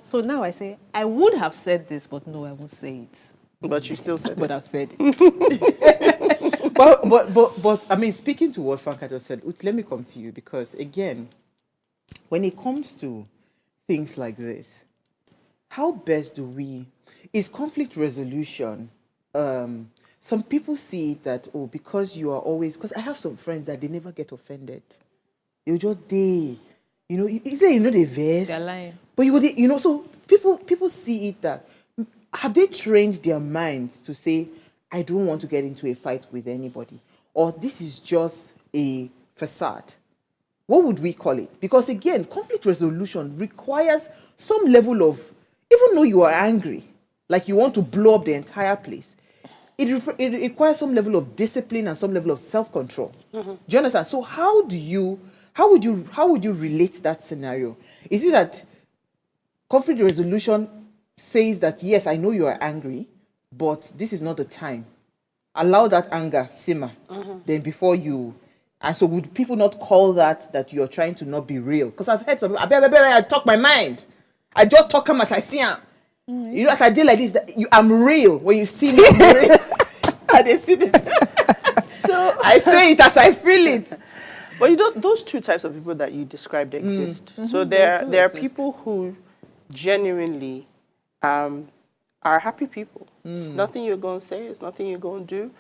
[SPEAKER 3] So now I say, I would have said this, but no, I won't say it.
[SPEAKER 4] But you still said it.
[SPEAKER 3] But I've said it.
[SPEAKER 2] but I mean, speaking to what Franca just said, let me come to you because, again, when it comes to things like this, how best is conflict resolution, some people see it that, because you are always, because I have some friends that they never get offended. They'll just, is there, the verse?
[SPEAKER 3] They're lying.
[SPEAKER 2] But so people see it that, have they trained their minds to say, I don't want to get into a fight with anybody, or this is just a facade? What would we call it? Because again, conflict resolution requires some level of, even though you are angry, like you want to blow up the entire place, it requires some level of discipline and some level of self-control. Do you understand? So how would you relate that scenario? Is it that conflict resolution says that, yes, I know you are angry, but this is not the time. Allow that anger simmer. Then before you... And so would people not call that you're trying to not be real? Because I've heard some people, I talk my mind. I just talk them as I see them. As I did like this, I'm real. When you see me, I'm real. And they see them. So I say it as I feel it.
[SPEAKER 4] But those two types of people that you described exist. So there are people who genuinely are happy people. It's nothing you're going to say. It's nothing you're going to do.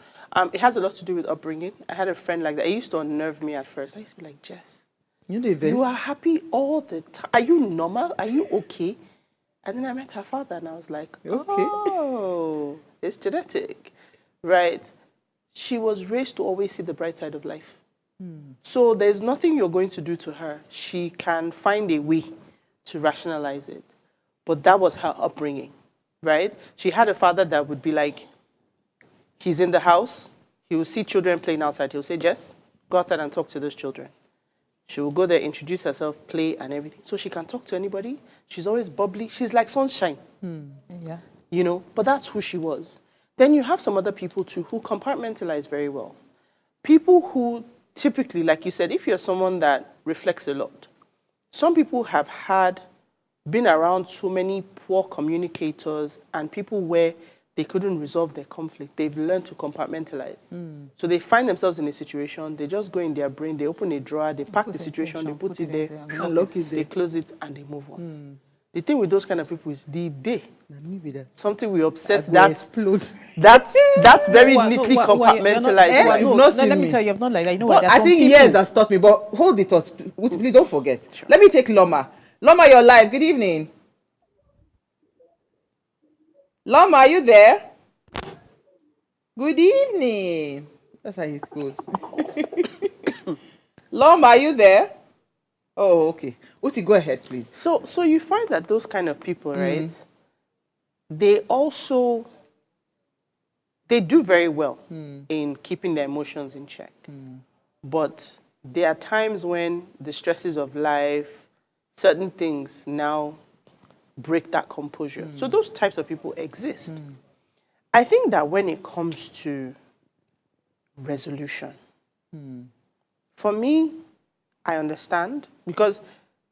[SPEAKER 4] It has a lot to do with upbringing. I had a friend like that. It used to unnerve me at first. I used to be like, Jess, you are happy all the time. Are you normal? Are you okay? And then I met her father and I was like, oh, it's genetic, right? She was raised to always see the bright side of life. So there's nothing you're going to do to her. She can find a way to rationalize it. But that was her upbringing, right? She had a father that would be like, he's in the house, he will see children playing outside. He'll say, Jess, go outside and talk to those children. She will go there, introduce herself, play and everything. So she can talk to anybody. She's always bubbly. She's like sunshine. Yeah. But that's who she was. Then you have some other people too who compartmentalize very well. People who typically, like you said, if you're someone that reflects a lot, some people have been around so many poor communicators and people where they couldn't resolve their conflict. They've learned to compartmentalize. So they find themselves in a situation, they just go in their brain, they open a drawer, they pack the situation, they put it there, they close it, and they move on. The thing with those kind of people is the day something will upset that's very neatly compartmentalized.
[SPEAKER 3] You've not seen let me tell you, you've not like that. You know what?
[SPEAKER 2] I think years has taught me, but hold the thought. Please don't forget. Sure. Let me take Loma. Loma, you're live. Good evening. Loma, are you there? Good evening. That's how it goes. Loma, are you there? Oh, okay. Uti, go ahead, please.
[SPEAKER 4] So you find that those kind of people, right? They do very well in keeping their emotions in check. But there are times when the stresses of life, certain things now break that composure. So those types of people exist. I think that when it comes to resolution, for me, I understand, because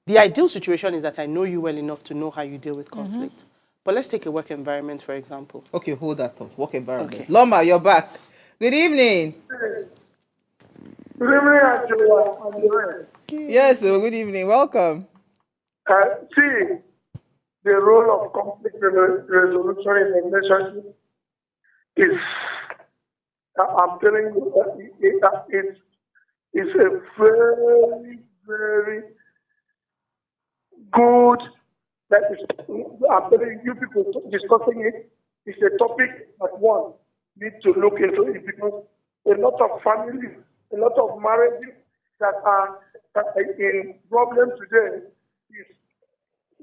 [SPEAKER 4] the ideal situation is that I know you well enough to know how you deal with conflict. But let's take a work environment, for example.
[SPEAKER 2] Okay, hold that thought. Work environment.
[SPEAKER 4] Okay.
[SPEAKER 2] Loma, you're back. Good evening.
[SPEAKER 11] Good evening, Angela.
[SPEAKER 2] Yes, so good evening. Welcome.
[SPEAKER 11] See, the role of conflict resolution in a relationship is, I'm telling you, it's a very, very good, that is, I'm telling you people discussing it, it's a topic that one needs to look into it, because a lot of families, a lot of marriages that are in problem today is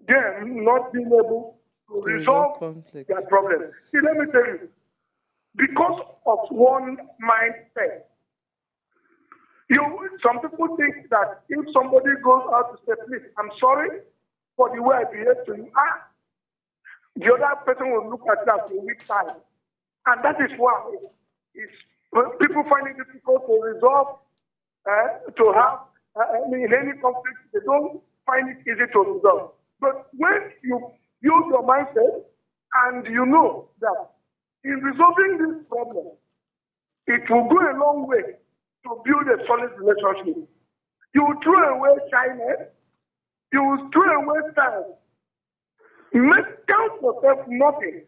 [SPEAKER 11] them not being able to resolve their problem. See, let me tell you, because of one mindset, some people think that if somebody goes out to say, please, I'm sorry for the way I behaved to you, the other person will look at that with a weak side. And that is why people find it difficult to resolve, to have, in any conflict, they don't find it easy to resolve. But when you use your mindset and you know that in resolving this problem, it will go a long way to build a solid relationship. You will throw away shyness, you will throw away style. Count yourself nothing.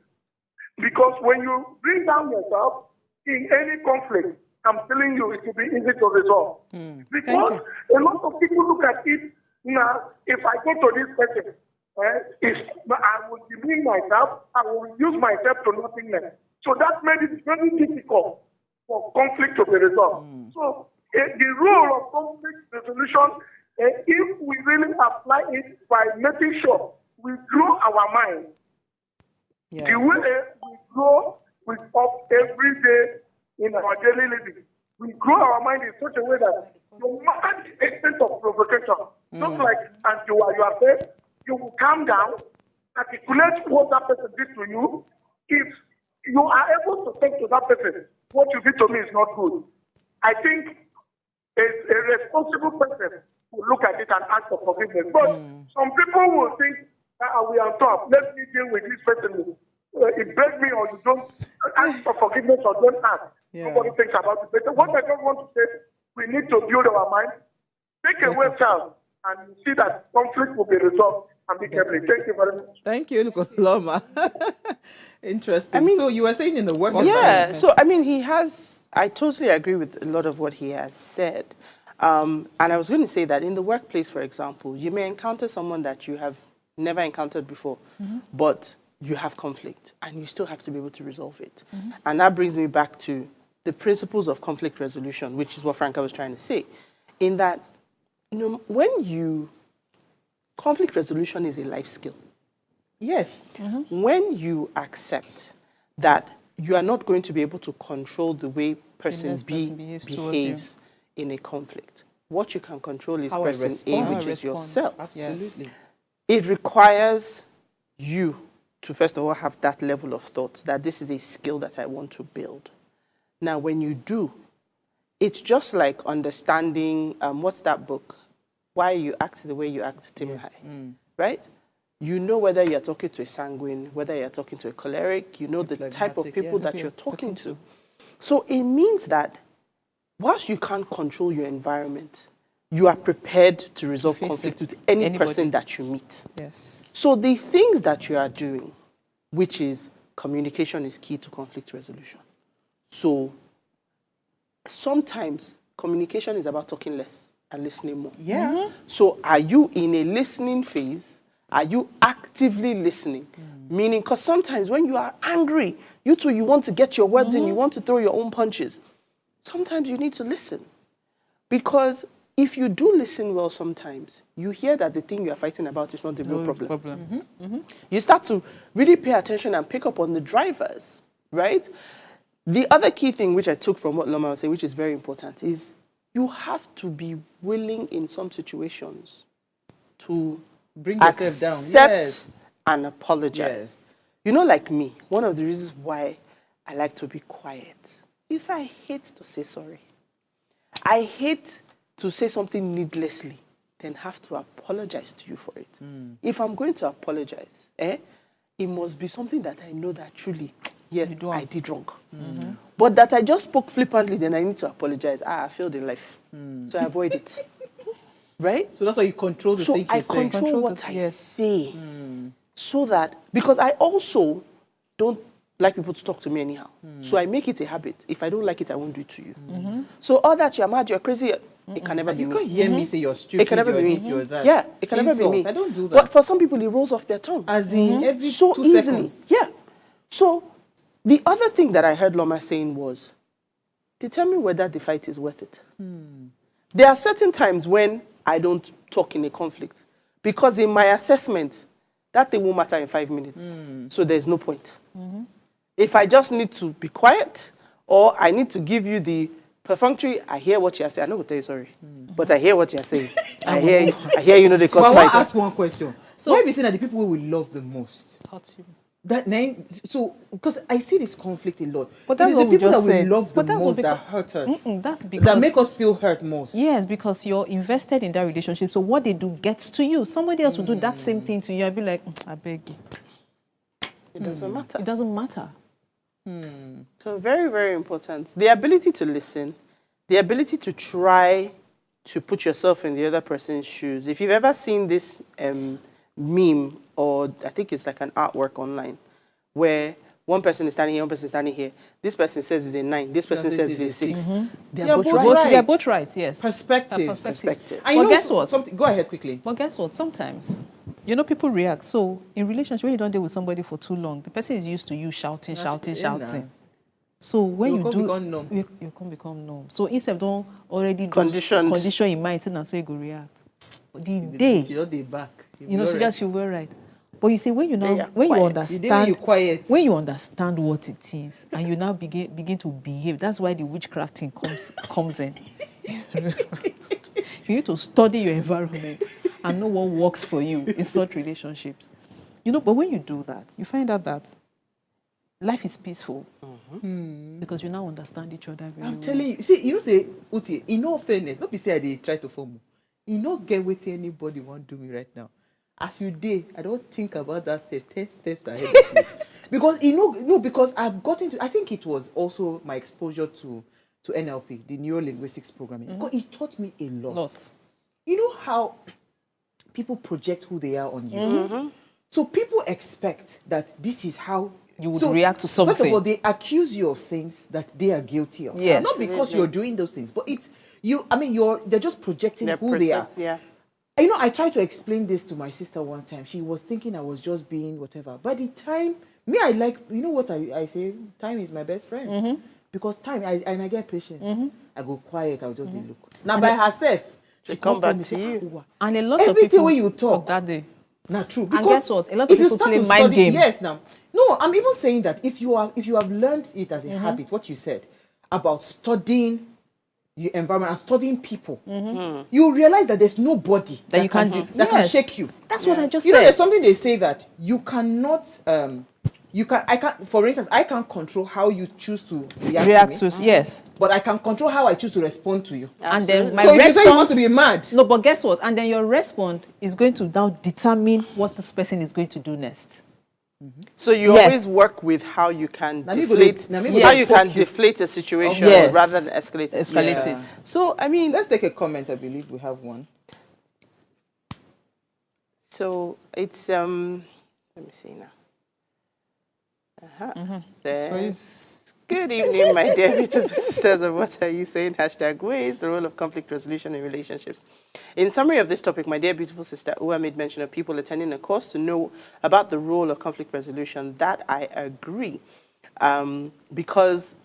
[SPEAKER 11] Because when you bring down yourself in any conflict, I'm telling you, it will be easy to resolve. Because a lot of people look at it now, if I go to this person, I will demean myself, I will reduce myself to nothingness. So that made it very difficult for conflict to be resolved. So the role of conflict resolution, if we really apply it by making sure we grow our mind, the way we grow with up every day in our daily living, we grow our mind in such a way that no matter the extent of provocation, just like Angela, you have said, you will calm down, articulate what that person did to you. If you are able to say to that person, what you did to me is not good, I think a responsible person will look at it and ask for forgiveness. But some people will think, we are on top, let me deal with this person. It breaks me, or you don't ask for forgiveness, or don't ask. Nobody thinks about it. But what I don't want to say, we need to build our mind, take away child, and you see that conflict will be resolved amicably. Thank you very much.
[SPEAKER 2] Thank you, Loma. Interesting. I mean, so you were saying in the work
[SPEAKER 4] environment. So I mean, I totally agree with a lot of what he has said. And I was going to say that in the workplace, for example, you may encounter someone that you have never encountered before, but you have conflict and you still have to be able to resolve it. And that brings me back to the principles of conflict resolution, which is what Franca was trying to say, in that, conflict resolution is a life skill.
[SPEAKER 2] Yes.
[SPEAKER 4] When you accept that you are not going to be able to control the way person B behaves in a conflict, what you can control is person A, which is yourself.
[SPEAKER 2] Absolutely.
[SPEAKER 4] It requires you to first of all have that level of thought that this is a skill that I want to build. Now, when you do, it's just like understanding, what's that book? Why You Act the Way You Act, Tim High, right? You know whether you're talking to a sanguine, whether you're talking to a choleric, you know the type of people that you're talking to. So it means that whilst you can't control your environment, you are prepared to resolve conflict with any person that you meet.
[SPEAKER 3] Yes.
[SPEAKER 4] So the things that you are doing, which is communication is key to conflict resolution. So sometimes communication is about talking less and listening more.
[SPEAKER 2] Yeah.
[SPEAKER 4] So are you in a listening phase Are you actively listening? Meaning, because sometimes when you are angry, you want to get your words in, you want to throw your own punches. Sometimes you need to listen. Because if you do listen well sometimes, you hear that the thing you are fighting about is not the real problem. You start to really pay attention and pick up on the drivers, right? The other key thing which I took from what Loma was saying, which is very important, is you have to be willing in some situations to
[SPEAKER 2] bring yourself down.
[SPEAKER 4] Accept and apologize.
[SPEAKER 2] Yes.
[SPEAKER 4] You know, like me, one of the reasons why I like to be quiet is I hate to say sorry. I hate to say something needlessly, then have to apologize to you for it. If I'm going to apologize, it must be something that I know that truly, yes, I did wrong. But that I just spoke flippantly, then I need to apologize. I failed in life. So I avoid it. Right?
[SPEAKER 2] So that's why you control the things you say.
[SPEAKER 4] So I control what I say. So that, because I also don't like people to talk to me anyhow. So I make it a habit. If I don't like it, I won't do it to you. So all that you're mad, you're crazy, it can never be me.
[SPEAKER 2] You can't hear me say you're stupid,
[SPEAKER 4] it can never be me.
[SPEAKER 2] you're that.
[SPEAKER 4] Yeah, it can never be me.
[SPEAKER 2] I don't do that.
[SPEAKER 4] But for some people, it rolls off their tongue.
[SPEAKER 2] As in every
[SPEAKER 4] so
[SPEAKER 2] 2
[SPEAKER 4] easily.
[SPEAKER 2] seconds.
[SPEAKER 4] Yeah. So the other thing that I heard Loma saying was, determine whether the fight is worth it. There are certain times when I don't talk in a conflict because in my assessment, that thing won't matter in 5 minutes. So there's no point. If I just need to be quiet or I need to give you the perfunctory, I hear what you're saying. I'm not going to tell you sorry, but I hear what you're saying. I hear you know the cause.
[SPEAKER 2] But I want to ask one question. So why be saying that the people we love the most?
[SPEAKER 3] Hurt you.
[SPEAKER 2] That name, so because I see this conflict a lot.
[SPEAKER 3] But that's
[SPEAKER 2] it is
[SPEAKER 3] what
[SPEAKER 2] the
[SPEAKER 3] we
[SPEAKER 2] people
[SPEAKER 3] just
[SPEAKER 2] that we
[SPEAKER 3] said.
[SPEAKER 2] love the
[SPEAKER 3] But that's
[SPEAKER 2] most
[SPEAKER 3] what
[SPEAKER 2] that hurt us.
[SPEAKER 3] That's because
[SPEAKER 2] that make us feel hurt most.
[SPEAKER 3] Yes, because you're invested in that relationship. So what they do gets to you. Somebody else will do that same thing to you. I'll be like, I beg you.
[SPEAKER 4] It doesn't matter.
[SPEAKER 3] It doesn't matter.
[SPEAKER 4] So very, very important. The ability to listen, the ability to try to put yourself in the other person's shoes. If you've ever seen this meme, or I think it's like an artwork online, where one person is standing here, one person is standing here. This person says it's a 9. This person says it's a 6. They're both right.
[SPEAKER 3] They're both right, yes.
[SPEAKER 2] Perspective.
[SPEAKER 3] And but guess what?
[SPEAKER 2] Go ahead quickly.
[SPEAKER 3] But guess what? Sometimes, people react. So in relationship, when you don't deal with somebody for too long, the person is used to you shouting. So when you can become numb. So instead of don't already condition in mind, so you go react. The day, she'll be right. But you see, when you understand what it is, and you now begin to behave, that's why the witchcraft thing comes in. You need to study your environment and know what works for you in such relationships. But when you do that, you find out that life is peaceful because you now understand each other very well.
[SPEAKER 2] I'm telling you, see, you say, Uti, in all fairness, don't be say they try to form. You not get what anybody want to do me right now. As you did, I don't think about that step 10 steps ahead of you. Because because I've gotten to, I think it was also my exposure to NLP, the neuro linguistics programming. Because it taught me a lot. You know how people project who they are on you. So people expect that this is how
[SPEAKER 3] you would react to something.
[SPEAKER 2] First of all, they accuse you of things that they are guilty of.
[SPEAKER 3] Yes.
[SPEAKER 2] Not because you're doing those things, but it's you. I mean, they're just projecting who they are.
[SPEAKER 4] Yeah.
[SPEAKER 2] I tried to explain this to my sister one time. She was thinking I was just being whatever. By the time, I like, you know what I say? Time is my best friend. Because time, I get patience. I go quiet, I'll just look. Now, by herself, she
[SPEAKER 4] come back to you.
[SPEAKER 3] And a lot of
[SPEAKER 2] people, when you talk,
[SPEAKER 3] that day.
[SPEAKER 2] Not true.
[SPEAKER 3] Because and guess what? A lot of people play mind game.
[SPEAKER 2] Yes, now. No, I'm even saying that if you have learned it as a habit, what you said about studying your environment and studying people, you realize that there's nobody that can shake you.
[SPEAKER 3] That's what I just
[SPEAKER 2] said.
[SPEAKER 3] said.
[SPEAKER 2] There's something they say that you cannot. For instance, I can't control how you choose to react to me.
[SPEAKER 3] Yes.
[SPEAKER 2] But I can control how I choose to respond to you.
[SPEAKER 3] And then my
[SPEAKER 2] response.
[SPEAKER 3] If you say you
[SPEAKER 2] want to be mad.
[SPEAKER 3] No, but guess what? And then your response is going to now determine what this person is going to do next.
[SPEAKER 4] So you always work with how you can deflate a situation rather than escalate it. So I mean,
[SPEAKER 2] let's take a comment. I believe we have one.
[SPEAKER 4] So it's let me see now. Says, Good evening, my dear beautiful sisters of What Are You Saying? # Ways, the role of conflict resolution in relationships. In summary of this topic, my dear beautiful sister Uwa made mention of people attending a course to know about the role of conflict resolution. That I agree. Because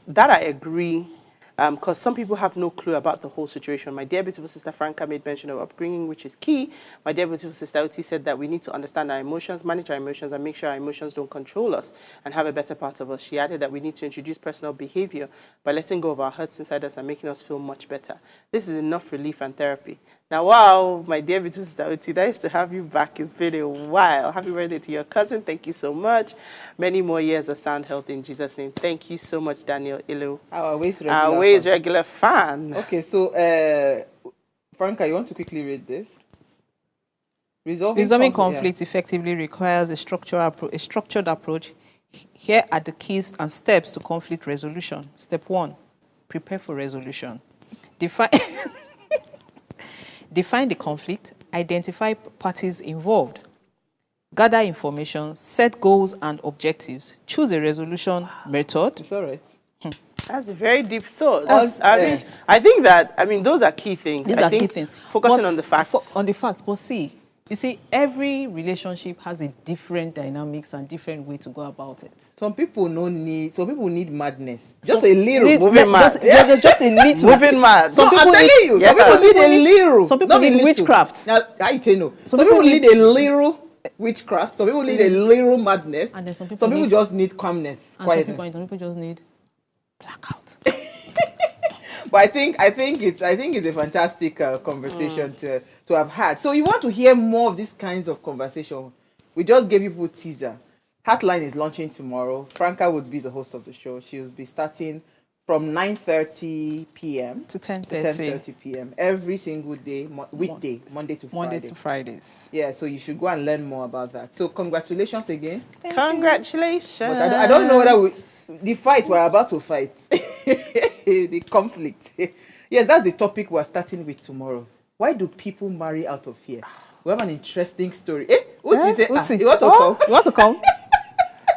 [SPEAKER 4] some people have no clue about the whole situation. My dear beautiful sister Franca made mention of upbringing, which is key. My dear beautiful sister Uti said that we need to understand our emotions, manage our emotions, and make sure our emotions don't control us and have a better part of us. She added that we need to introduce personal behavior by letting go of our hurts inside us and making us feel much better. This is enough relief and therapy. Now, wow, my dear beautiful sister Uti, nice to have you back. It's been a while. Happy birthday to your cousin. Thank you so much. Many more years of sound health in Jesus' name. Thank you so much, Daniel Ilu.
[SPEAKER 2] Our always
[SPEAKER 4] regular fan.
[SPEAKER 2] Okay, so Franca, you want to quickly read this?
[SPEAKER 3] Resolving conflict effectively requires a structured approach. Here are the keys and steps to conflict resolution. Step 1, prepare for resolution. Define the conflict, identify parties involved, gather information, set goals and objectives, choose a resolution method.
[SPEAKER 2] It's all right.
[SPEAKER 4] That's a very deep thought. I think that, those are key things.
[SPEAKER 3] These are key things.
[SPEAKER 4] Focusing on the facts.
[SPEAKER 3] On the facts, but see, you see, every relationship has a different dynamics and different way to go about it.
[SPEAKER 2] Some people need madness. Just a little.
[SPEAKER 4] Moving mad.
[SPEAKER 3] Just a little.
[SPEAKER 4] Moving mad.
[SPEAKER 2] Some people need a little.
[SPEAKER 3] Some people need witchcraft.
[SPEAKER 2] Now, I tell you, some people need a little witchcraft. Some people need a little madness.
[SPEAKER 3] And then some
[SPEAKER 2] people just need calmness, quietness.
[SPEAKER 3] Some people just need blackout.
[SPEAKER 2] But I think it's a fantastic conversation to have had. So you want to hear more of these kinds of conversation? We just gave people a teaser. Heartline is launching tomorrow. Franca would be the host of the show. She will be starting from 9:30 p.m.
[SPEAKER 3] to 10:30
[SPEAKER 2] p.m. every single day, weekday, Monday to Friday.
[SPEAKER 3] Mondays to Fridays.
[SPEAKER 2] Yeah, so you should go and learn more about that. So congratulations again.
[SPEAKER 4] Congratulations.
[SPEAKER 2] But I don't know whether the fight we're about to fight, the conflict. Yes, that's the topic we're starting with tomorrow. Why do people marry out of fear? We have an interesting story. Uti, you want to come?
[SPEAKER 3] You want to come?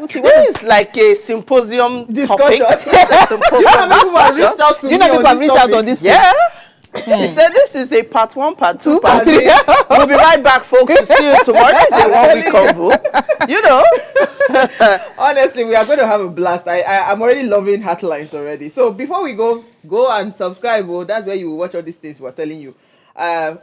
[SPEAKER 4] This is like a symposium
[SPEAKER 2] discussion.
[SPEAKER 4] You
[SPEAKER 2] know people have reached out to me.
[SPEAKER 3] You know people have reached out on this.
[SPEAKER 4] Yeah. He said this is a part 1, part 2, part 3. We'll be right back, folks, to see you tomorrow. It's a 1-week convo. You know.
[SPEAKER 2] Honestly, we are going to have a blast. I'm already loving Heartlines already. So before we go and subscribe. That's where you will watch all these things we're telling you.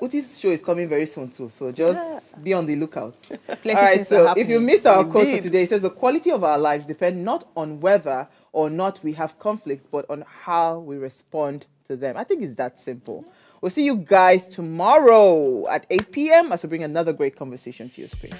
[SPEAKER 2] Uti's show is coming very soon too. So just be on the lookout. All right, so if you missed our quote for today, it says the quality of our lives depend not on whether or not we have conflicts, but on how we respond to them. I think it's that simple. We'll see you guys tomorrow at 8 p.m. as we bring another great conversation to your screen.